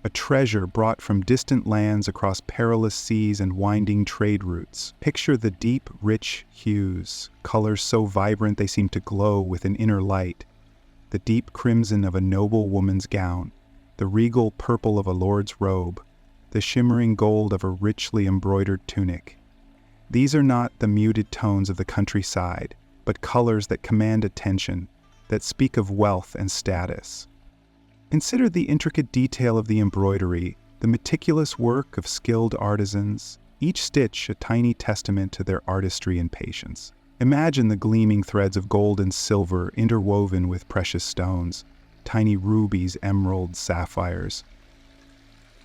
a treasure brought from distant lands across perilous seas and winding trade routes. Picture the deep, rich hues, colors so vibrant they seem to glow with an inner light, the deep crimson of a noble woman's gown, the regal purple of a lord's robe, the shimmering gold of a richly embroidered tunic. These are not the muted tones of the countryside, but colors that command attention, that speak of wealth and status. Consider the intricate detail of the embroidery, the meticulous work of skilled artisans, each stitch a tiny testament to their artistry and patience. Imagine the gleaming threads of gold and silver interwoven with precious stones, tiny rubies, emeralds, sapphires,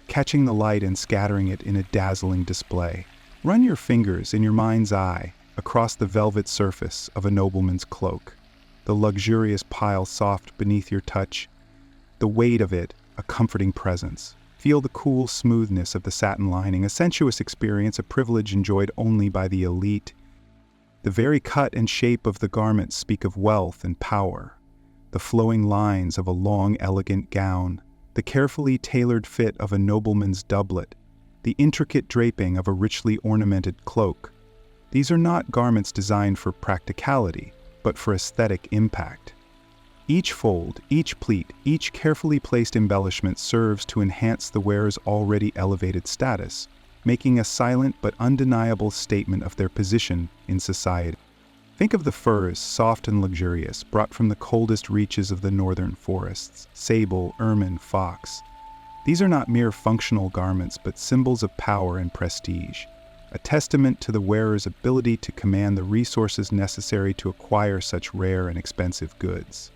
catching the light and scattering it in a dazzling display. Run your fingers in your mind's eye across the velvet surface of a nobleman's cloak, the luxurious pile soft beneath your touch, the weight of it a comforting presence. Feel the cool smoothness of the satin lining, a sensuous experience, a privilege enjoyed only by the elite. The very cut and shape of the garment speak of wealth and power. The flowing lines of a long, elegant gown, the carefully tailored fit of a nobleman's doublet, the intricate draping of a richly ornamented cloak. These are not garments designed for practicality, but for aesthetic impact. Each fold, each pleat, each carefully placed embellishment serves to enhance the wearer's already elevated status, making a silent but undeniable statement of their position in society. Think of the furs, soft and luxurious, brought from the coldest reaches of the northern forests, sable, ermine, fox. These are not mere functional garments, but symbols of power and prestige, a testament to the wearer's ability to command the resources necessary to acquire such rare and expensive goods.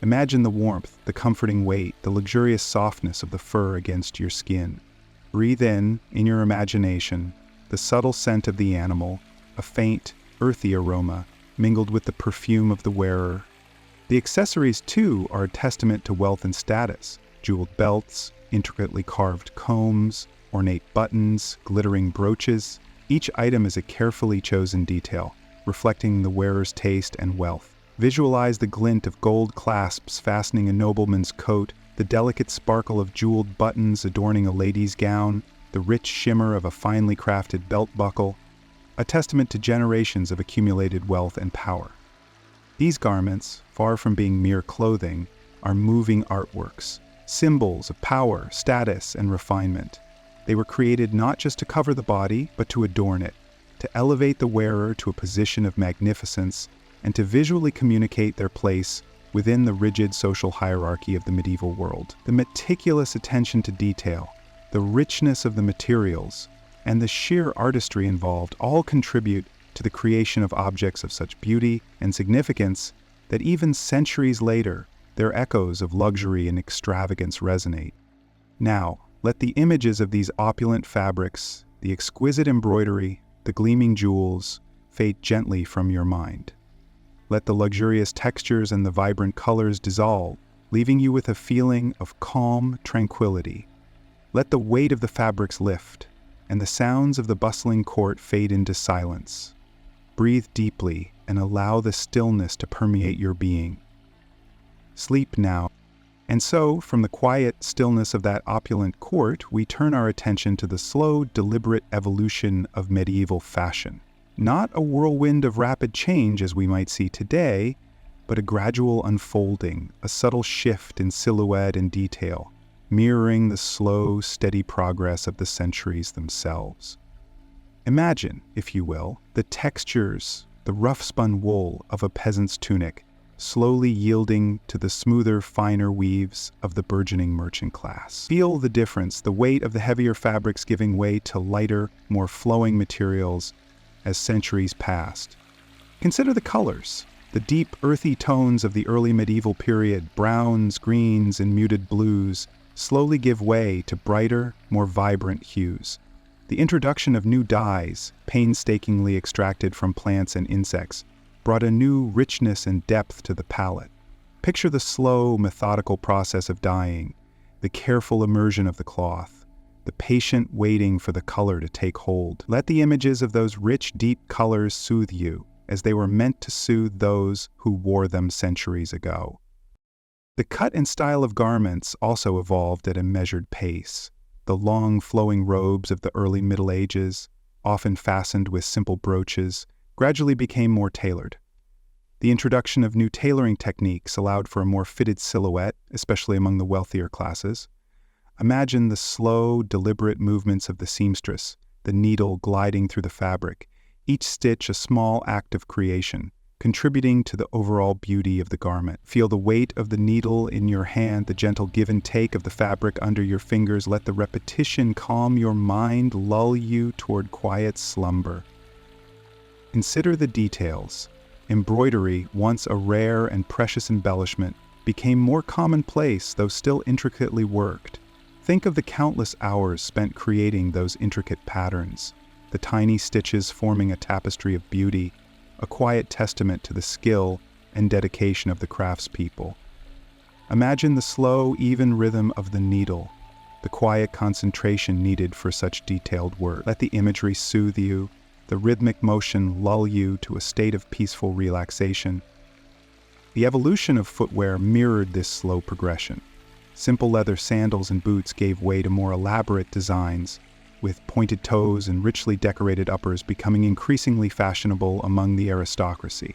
Imagine the warmth, the comforting weight, the luxurious softness of the fur against your skin. Breathe in your imagination, the subtle scent of the animal, a faint, earthy aroma, mingled with the perfume of the wearer. The accessories, too, are a testament to wealth and status. Jeweled belts, intricately carved combs, ornate buttons, glittering brooches. Each item is a carefully chosen detail, reflecting the wearer's taste and wealth. Visualize the glint of gold clasps fastening a nobleman's coat, the delicate sparkle of jeweled buttons adorning a lady's gown, the rich shimmer of a finely crafted belt buckle, a testament to generations of accumulated wealth and power. These garments, far from being mere clothing, are moving artworks, symbols of power, status, and refinement. They were created not just to cover the body, but to adorn it, to elevate the wearer to a position of magnificence, and to visually communicate their place within the rigid social hierarchy of the medieval world. The meticulous attention to detail, the richness of the materials, and the sheer artistry involved all contribute to the creation of objects of such beauty and significance that even centuries later, their echoes of luxury and extravagance resonate. Now, let the images of these opulent fabrics, the exquisite embroidery, the gleaming jewels, fade gently from your mind. Let the luxurious textures and the vibrant colors dissolve, leaving you with a feeling of calm tranquility. Let the weight of the fabrics lift, and the sounds of the bustling court fade into silence. Breathe deeply and allow the stillness to permeate your being. Sleep now. And so, from the quiet stillness of that opulent court, we turn our attention to the slow, deliberate evolution of medieval fashion. Not a whirlwind of rapid change as we might see today, but a gradual unfolding, a subtle shift in silhouette and detail, mirroring the slow, steady progress of the centuries themselves. Imagine, if you will, the textures, the rough-spun wool of a peasant's tunic, slowly yielding to the smoother, finer weaves of the burgeoning merchant class. Feel the difference, the weight of the heavier fabrics giving way to lighter, more flowing materials as centuries passed. Consider the colors. The deep, earthy tones of the early medieval period, browns, greens, and muted blues, slowly give way to brighter, more vibrant hues. The introduction of new dyes, painstakingly extracted from plants and insects, brought a new richness and depth to the palette. Picture the slow, methodical process of dyeing, the careful immersion of the cloth, the patient waiting for the color to take hold. Let the images of those rich, deep colors soothe you, as they were meant to soothe those who wore them centuries ago. The cut and style of garments also evolved at a measured pace. The long, flowing robes of the early Middle Ages, often fastened with simple brooches, gradually became more tailored. The introduction of new tailoring techniques allowed for a more fitted silhouette, especially among the wealthier classes. Imagine the slow, deliberate movements of the seamstress, the needle gliding through the fabric, each stitch a small act of creation, contributing to the overall beauty of the garment. Feel the weight of the needle in your hand, the gentle give and take of the fabric under your fingers. Let the repetition calm your mind, lull you toward quiet slumber. Consider the details. Embroidery, once a rare and precious embellishment, became more commonplace, though still intricately worked. Think of the countless hours spent creating those intricate patterns, the tiny stitches forming a tapestry of beauty, a quiet testament to the skill and dedication of the craftspeople. Imagine the slow, even rhythm of the needle, the quiet concentration needed for such detailed work. Let the imagery soothe you, the rhythmic motion lull you to a state of peaceful relaxation. The evolution of footwear mirrored this slow progression. Simple leather sandals and boots gave way to more elaborate designs, with pointed toes and richly decorated uppers becoming increasingly fashionable among the aristocracy.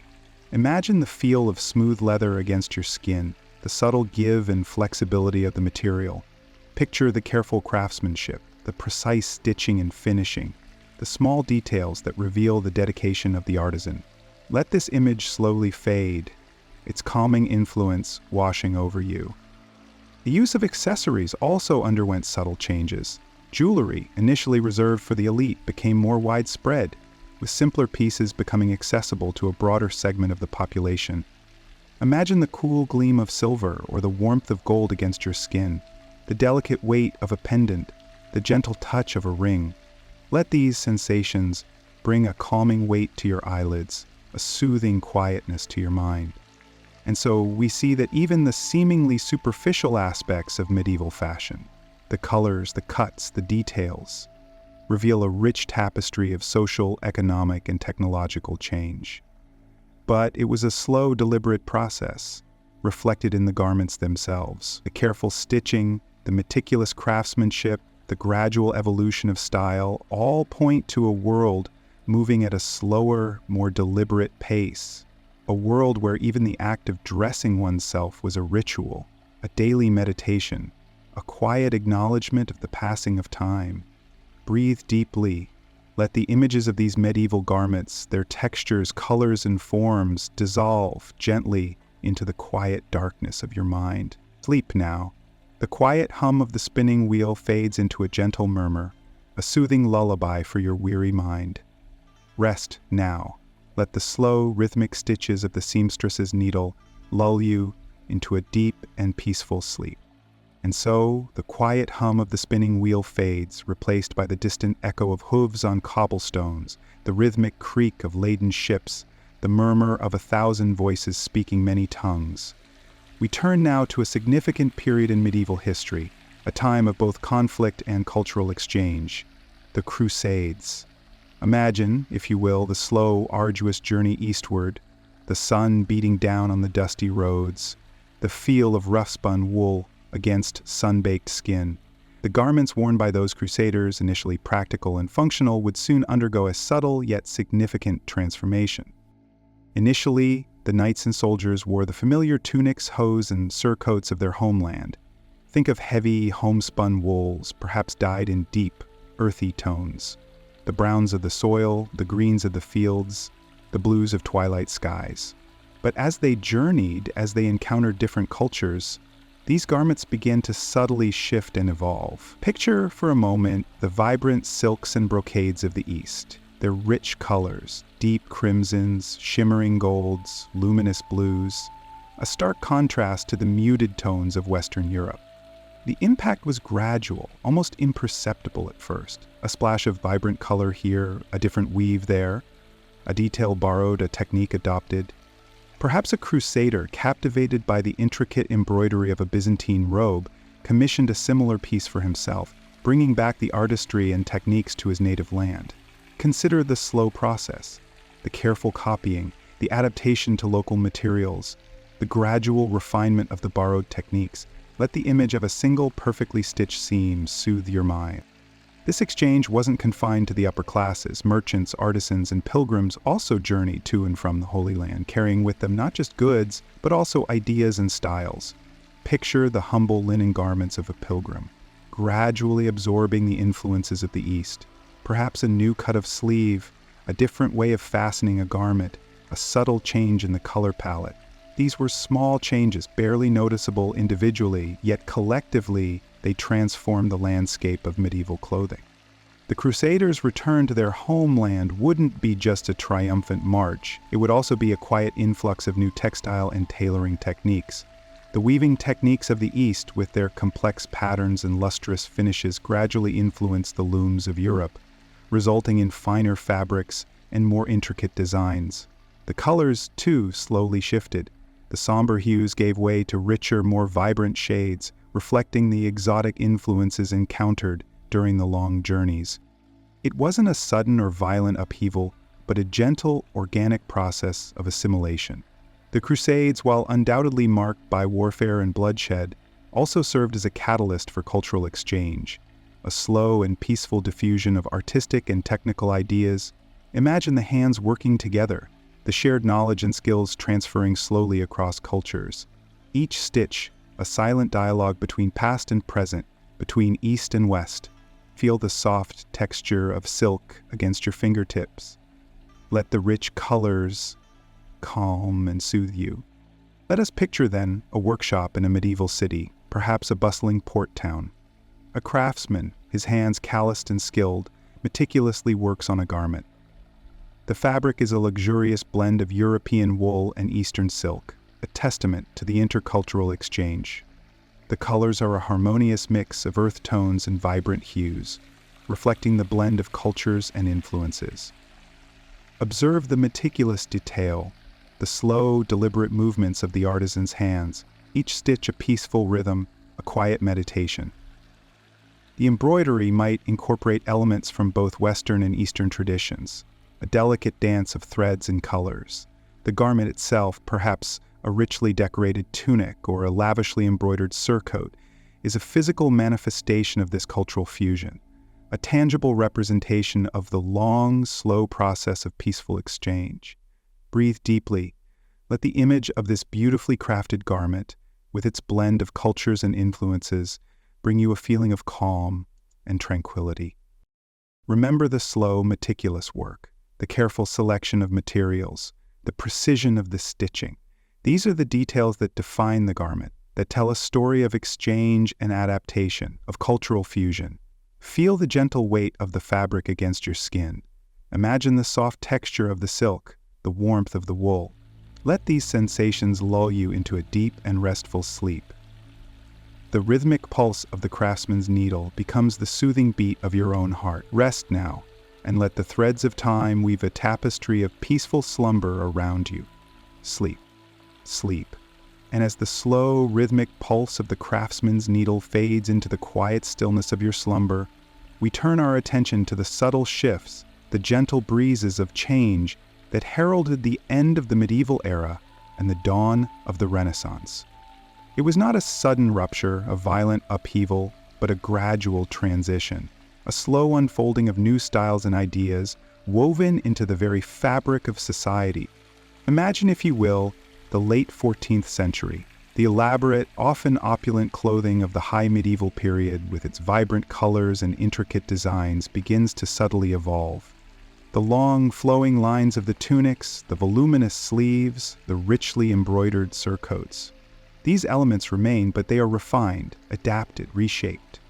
Imagine the feel of smooth leather against your skin, the subtle give and flexibility of the material. Picture the careful craftsmanship, the precise stitching and finishing, the small details that reveal the dedication of the artisan. Let this image slowly fade, its calming influence washing over you. The use of accessories also underwent subtle changes. Jewelry, initially reserved for the elite, became more widespread, with simpler pieces becoming accessible to a broader segment of the population. Imagine the cool gleam of silver or the warmth of gold against your skin, the delicate weight of a pendant, the gentle touch of a ring. Let these sensations bring a calming weight to your eyelids, a a soothing quietness to your mind. And so we see that even the seemingly superficial aspects of medieval fashion, the colors, the cuts, the details, reveal a rich tapestry of social, economic, and technological change. But it was a slow, deliberate process, reflected in the garments themselves. The careful stitching, the meticulous craftsmanship, the gradual evolution of style all point to a world moving at a slower, more deliberate pace. A world where even the act of dressing oneself was a ritual, a daily meditation, a quiet acknowledgement of the passing of time. Breathe deeply. Let the images of these medieval garments, their textures, colors, and forms dissolve gently into the quiet darkness of your mind. Sleep now. The quiet hum of the spinning wheel fades into a gentle murmur, a soothing lullaby for your weary mind. Rest now. Let the slow, rhythmic stitches of the seamstress's needle lull you into a deep and peaceful sleep. And so, the quiet hum of the spinning wheel fades, replaced by the distant echo of hooves on cobblestones, the rhythmic creak of laden ships, the murmur of 1,000 voices speaking many tongues. We turn now to a significant period in medieval history, a time of both conflict and cultural exchange, the Crusades. Imagine, if you will, the slow, arduous journey eastward, the sun beating down on the dusty roads, the feel of rough-spun wool against sun-baked skin. The garments worn by those crusaders, initially practical and functional, would soon undergo a subtle yet significant transformation. Initially, the knights and soldiers wore the familiar tunics, hose, and surcoats of their homeland. Think of heavy, homespun wools, perhaps dyed in deep, earthy tones. The browns of the soil, the greens of the fields, the blues of twilight skies. But as they journeyed, as they encountered different cultures, these garments began to subtly shift and evolve. Picture for a moment the vibrant silks and brocades of the East, their rich colors, deep crimsons, shimmering golds, luminous blues, a stark contrast to the muted tones of Western Europe. The impact was gradual, almost imperceptible at first. A splash of vibrant color here, a different weave there, a detail borrowed, a technique adopted. Perhaps a crusader, captivated by the intricate embroidery of a Byzantine robe, commissioned a similar piece for himself, bringing back the artistry and techniques to his native land. Consider the slow process, the careful copying, the adaptation to local materials, the gradual refinement of the borrowed techniques. Let the image of a single perfectly stitched seam soothe your mind. This exchange wasn't confined to the upper classes. Merchants, artisans, and pilgrims also journeyed to and from the Holy Land, carrying with them not just goods, but also ideas and styles. Picture the humble linen garments of a pilgrim, gradually absorbing the influences of the East. Perhaps a new cut of sleeve, a different way of fastening a garment, a subtle change in the color palette. These were small changes, barely noticeable individually, yet collectively they transformed the landscape of medieval clothing. The Crusaders' return to their homeland wouldn't be just a triumphant march. It would also be a quiet influx of new textile and tailoring techniques. The weaving techniques of the East, with their complex patterns and lustrous finishes, gradually influenced the looms of Europe, resulting in finer fabrics and more intricate designs. The colors, too, slowly shifted. The somber hues gave way to richer, more vibrant shades, reflecting the exotic influences encountered during the long journeys. It wasn't a sudden or violent upheaval, but a gentle, organic process of assimilation. The Crusades, while undoubtedly marked by warfare and bloodshed, also served as a catalyst for cultural exchange, a slow and peaceful diffusion of artistic and technical ideas. Imagine the hands working together, the shared knowledge and skills transferring slowly across cultures. Each stitch, a silent dialogue between past and present, between East and West. Feel the soft texture of silk against your fingertips. Let the rich colors calm and soothe you. Let us picture then a workshop in a medieval city, perhaps a bustling port town. A craftsman, his hands calloused and skilled, meticulously works on a garment. The fabric is a luxurious blend of European wool and Eastern silk, a testament to the intercultural exchange. The colors are a harmonious mix of earth tones and vibrant hues, reflecting the blend of cultures and influences. Observe the meticulous detail, the slow, deliberate movements of the artisan's hands, each stitch a peaceful rhythm, a quiet meditation. The embroidery might incorporate elements from both Western and Eastern traditions, a delicate dance of threads and colors. The garment itself, perhaps a richly decorated tunic or a lavishly embroidered surcoat, is a physical manifestation of this cultural fusion, a tangible representation of the long, slow process of peaceful exchange. Breathe deeply. Let the image of this beautifully crafted garment, with its blend of cultures and influences, bring you a feeling of calm and tranquility. Remember the slow, meticulous work, the careful selection of materials, the precision of the stitching. These are the details that define the garment, that tell a story of exchange and adaptation, of cultural fusion. Feel the gentle weight of the fabric against your skin. Imagine the soft texture of the silk, the warmth of the wool. Let these sensations lull you into a deep and restful sleep. The rhythmic pulse of the craftsman's needle becomes the soothing beat of your own heart. Rest now, and let the threads of time weave a tapestry of peaceful slumber around you. Sleep, sleep. And as the slow, rhythmic pulse of the craftsman's needle fades into the quiet stillness of your slumber, we turn our attention to the subtle shifts, the gentle breezes of change that heralded the end of the medieval era and the dawn of the Renaissance. It was not a sudden rupture, a violent upheaval, but a gradual transition, a slow unfolding of new styles and ideas woven into the very fabric of society. Imagine, if you will, the late 14th century, the elaborate, often opulent clothing of the high medieval period with its vibrant colors and intricate designs begins to subtly evolve. The long, flowing lines of the tunics, the voluminous sleeves, the richly embroidered surcoats. These elements remain, but they are refined, adapted, reshaped.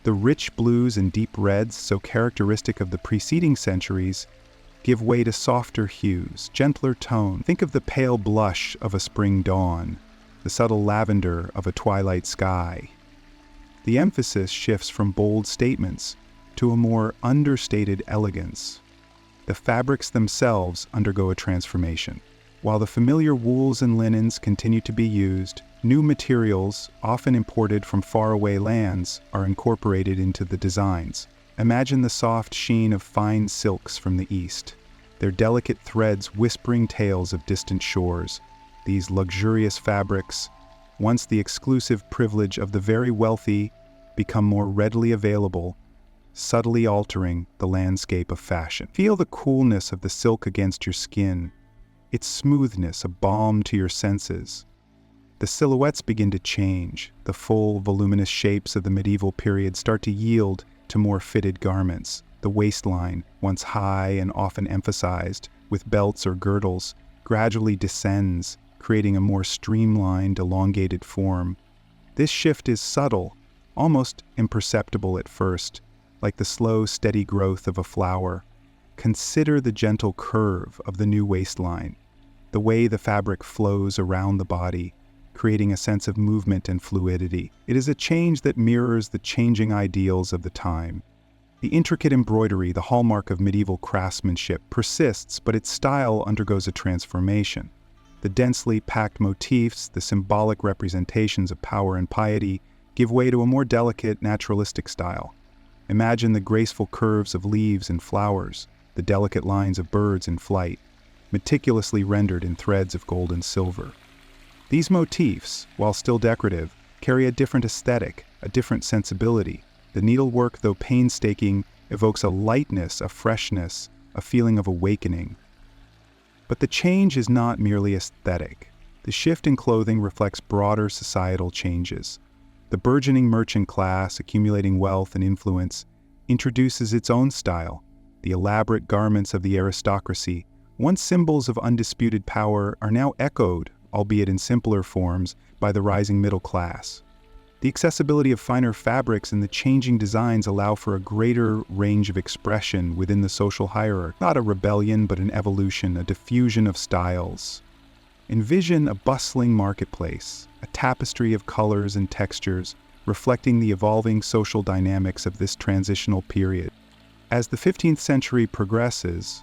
The rich blues and deep reds, so characteristic of the preceding centuries, give way to softer hues, gentler tone. Think of the pale blush of a spring dawn, the subtle lavender of a twilight sky. The emphasis shifts from bold statements to a more understated elegance. The fabrics themselves undergo a transformation. While the familiar wools and linens continue to be used, new materials, often imported from faraway lands, are incorporated into the designs. Imagine the soft sheen of fine silks from the east, their delicate threads whispering tales of distant shores. These luxurious fabrics, once the exclusive privilege of the very wealthy, become more readily available, subtly altering the landscape of fashion. Feel the coolness of the silk against your skin, its smoothness a balm to your senses. The silhouettes begin to change. The full, voluminous shapes of the medieval period start to yield to more fitted garments. The waistline, once high and often emphasized with belts or girdles, gradually descends, creating a more streamlined, elongated form. This shift is subtle, almost imperceptible at first, like the slow, steady growth of a flower. Consider the gentle curve of the new waistline, the way the fabric flows around the body, creating a sense of movement and fluidity. It is a change that mirrors the changing ideals of the time. The intricate embroidery, the hallmark of medieval craftsmanship, persists, but its style undergoes a transformation. The densely packed motifs, the symbolic representations of power and piety, give way to a more delicate, naturalistic style. Imagine the graceful curves of leaves and flowers, the delicate lines of birds in flight, meticulously rendered in threads of gold and silver. These motifs, while still decorative, carry a different aesthetic, a different sensibility. The needlework, though painstaking, evokes a lightness, a freshness, a feeling of awakening. But the change is not merely aesthetic. The shift in clothing reflects broader societal changes. The burgeoning merchant class, accumulating wealth and influence, introduces its own style. The elaborate garments of the aristocracy, once symbols of undisputed power, are now echoed, albeit in simpler forms, by the rising middle class. The accessibility of finer fabrics and the changing designs allow for a greater range of expression within the social hierarchy. Not a rebellion, but an evolution, a diffusion of styles. Envision a bustling marketplace, a tapestry of colors and textures, reflecting the evolving social dynamics of this transitional period. As the 15th century progresses,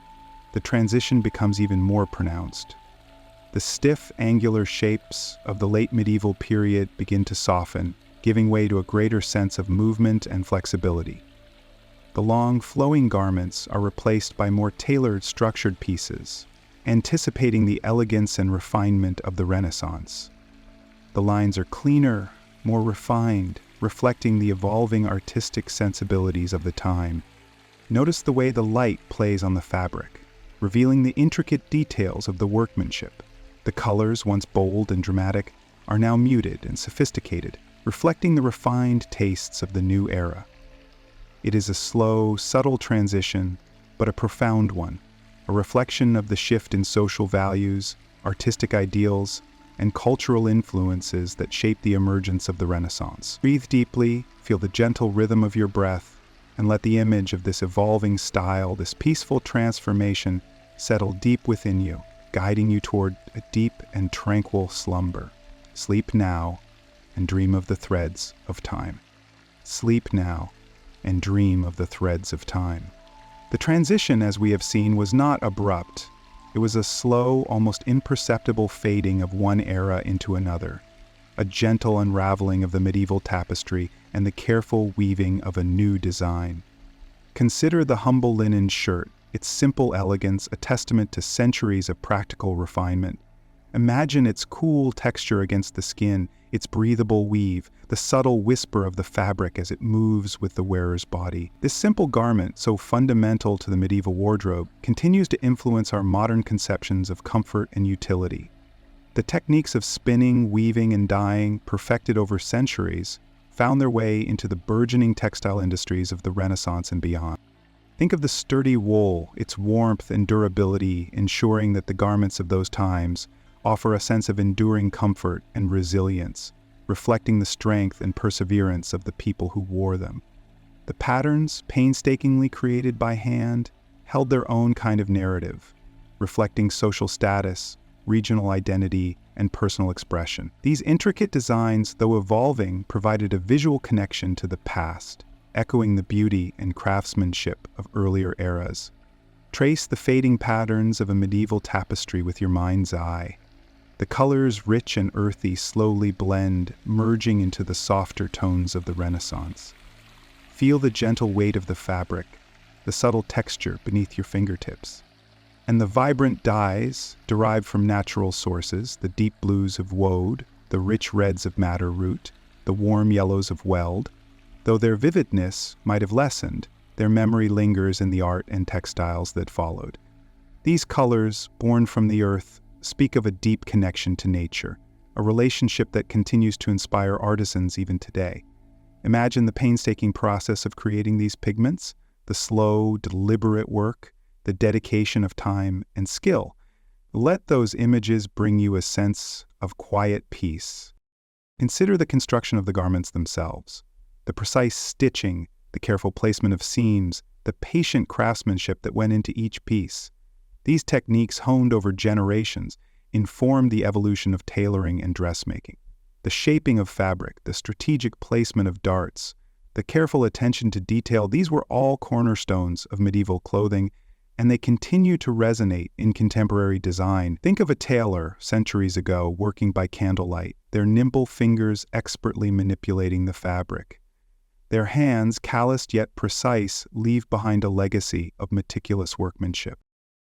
the transition becomes even more pronounced. The stiff, angular shapes of the late medieval period begin to soften, giving way to a greater sense of movement and flexibility. The long, flowing garments are replaced by more tailored, structured pieces, anticipating the elegance and refinement of the Renaissance. The lines are cleaner, more refined, reflecting the evolving artistic sensibilities of the time. Notice the way the light plays on the fabric, revealing the intricate details of the workmanship. The colors, once bold and dramatic, are now muted and sophisticated, reflecting the refined tastes of the new era. It is a slow, subtle transition, but a profound one, a reflection of the shift in social values, artistic ideals, and cultural influences that shape the emergence of the Renaissance. Breathe deeply, feel the gentle rhythm of your breath, and let the image of this evolving style, this peaceful transformation, settle deep within you, guiding you toward a deep and tranquil slumber. Sleep now and dream of the threads of time. Sleep now and dream of the threads of time. The transition, as we have seen, was not abrupt. It was a slow, almost imperceptible fading of one era into another, a gentle unraveling of the medieval tapestry and the careful weaving of a new design. Consider the humble linen shirt, its simple elegance, a testament to centuries of practical refinement. Imagine its cool texture against the skin, its breathable weave, the subtle whisper of the fabric as it moves with the wearer's body. This simple garment, so fundamental to the medieval wardrobe, continues to influence our modern conceptions of comfort and utility. The techniques of spinning, weaving, and dyeing, perfected over centuries, found their way into the burgeoning textile industries of the Renaissance and beyond. Think of the sturdy wool, its warmth and durability, ensuring that the garments of those times offer a sense of enduring comfort and resilience, reflecting the strength and perseverance of the people who wore them. The patterns, painstakingly created by hand, held their own kind of narrative, reflecting social status, regional identity, and personal expression. These intricate designs, though evolving, provided a visual connection to the past, echoing the beauty and craftsmanship of earlier eras. Trace the fading patterns of a medieval tapestry with your mind's eye. The colors, rich and earthy, slowly blend, merging into the softer tones of the Renaissance. Feel the gentle weight of the fabric, the subtle texture beneath your fingertips. And the vibrant dyes, derived from natural sources, the deep blues of woad, the rich reds of madder root, the warm yellows of weld, though their vividness might have lessened, their memory lingers in the art and textiles that followed. These colors, born from the earth, speak of a deep connection to nature, a relationship that continues to inspire artisans even today. Imagine the painstaking process of creating these pigments, the slow, deliberate work, the dedication of time and skill. Let those images bring you a sense of quiet peace. Consider the construction of the garments themselves, the precise stitching, the careful placement of seams, the patient craftsmanship that went into each piece. These techniques, honed over generations, informed the evolution of tailoring and dressmaking. The shaping of fabric, the strategic placement of darts, the careful attention to detail, these were all cornerstones of medieval clothing, and they continue to resonate in contemporary design. Think of a tailor centuries ago working by candlelight, their nimble fingers expertly manipulating the fabric. Their hands, calloused yet precise, leave behind a legacy of meticulous workmanship.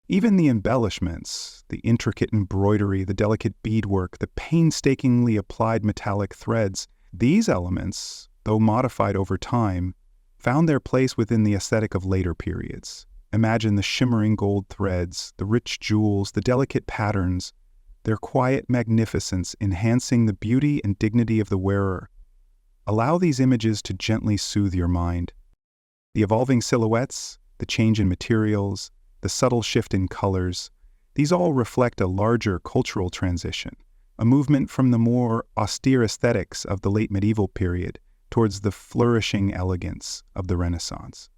Even the embellishments, the intricate embroidery, the delicate beadwork, the painstakingly applied metallic threads, these elements, though modified over time, found their place within the aesthetic of later periods. Imagine the shimmering gold threads, the rich jewels, the delicate patterns, their quiet magnificence enhancing the beauty and dignity of the wearer. Allow these images to gently soothe your mind. The evolving silhouettes, the change in materials, the subtle shift in colors, these all reflect a larger cultural transition, a movement from the more austere aesthetics of the late medieval period towards the flourishing elegance of the Renaissance.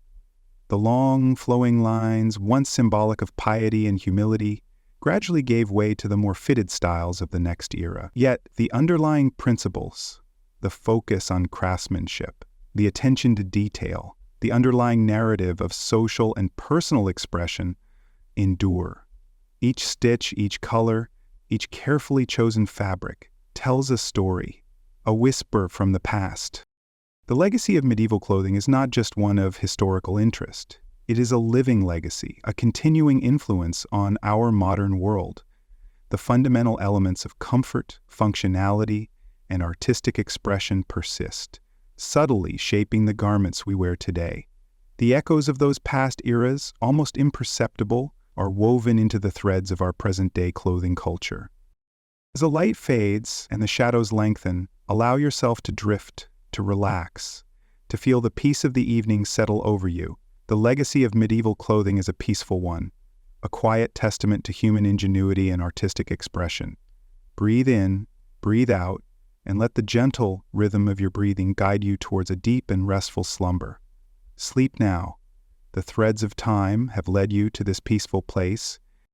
The long, flowing lines, once symbolic of piety and humility, gradually gave way to the more fitted styles of the next era. Yet, the underlying principles, the focus on craftsmanship, the attention to detail, the underlying narrative of social and personal expression, endure. Each stitch, each color, each carefully chosen fabric tells a story, a whisper from the past. The legacy of medieval clothing is not just one of historical interest. It is a living legacy, a continuing influence on our modern world. The fundamental elements of comfort, functionality, and artistic expression persist, subtly shaping the garments we wear today. The echoes of those past eras, almost imperceptible, are woven into the threads of our present-day clothing culture. As the light fades and the shadows lengthen, allow yourself to drift, to relax, to feel the peace of the evening settle over you. The legacy of medieval clothing is a peaceful one, a quiet testament to human ingenuity and artistic expression. Breathe in, breathe out, and let the gentle rhythm of your breathing guide you towards a deep and restful slumber. Sleep now. The threads of time have led you to this peaceful place,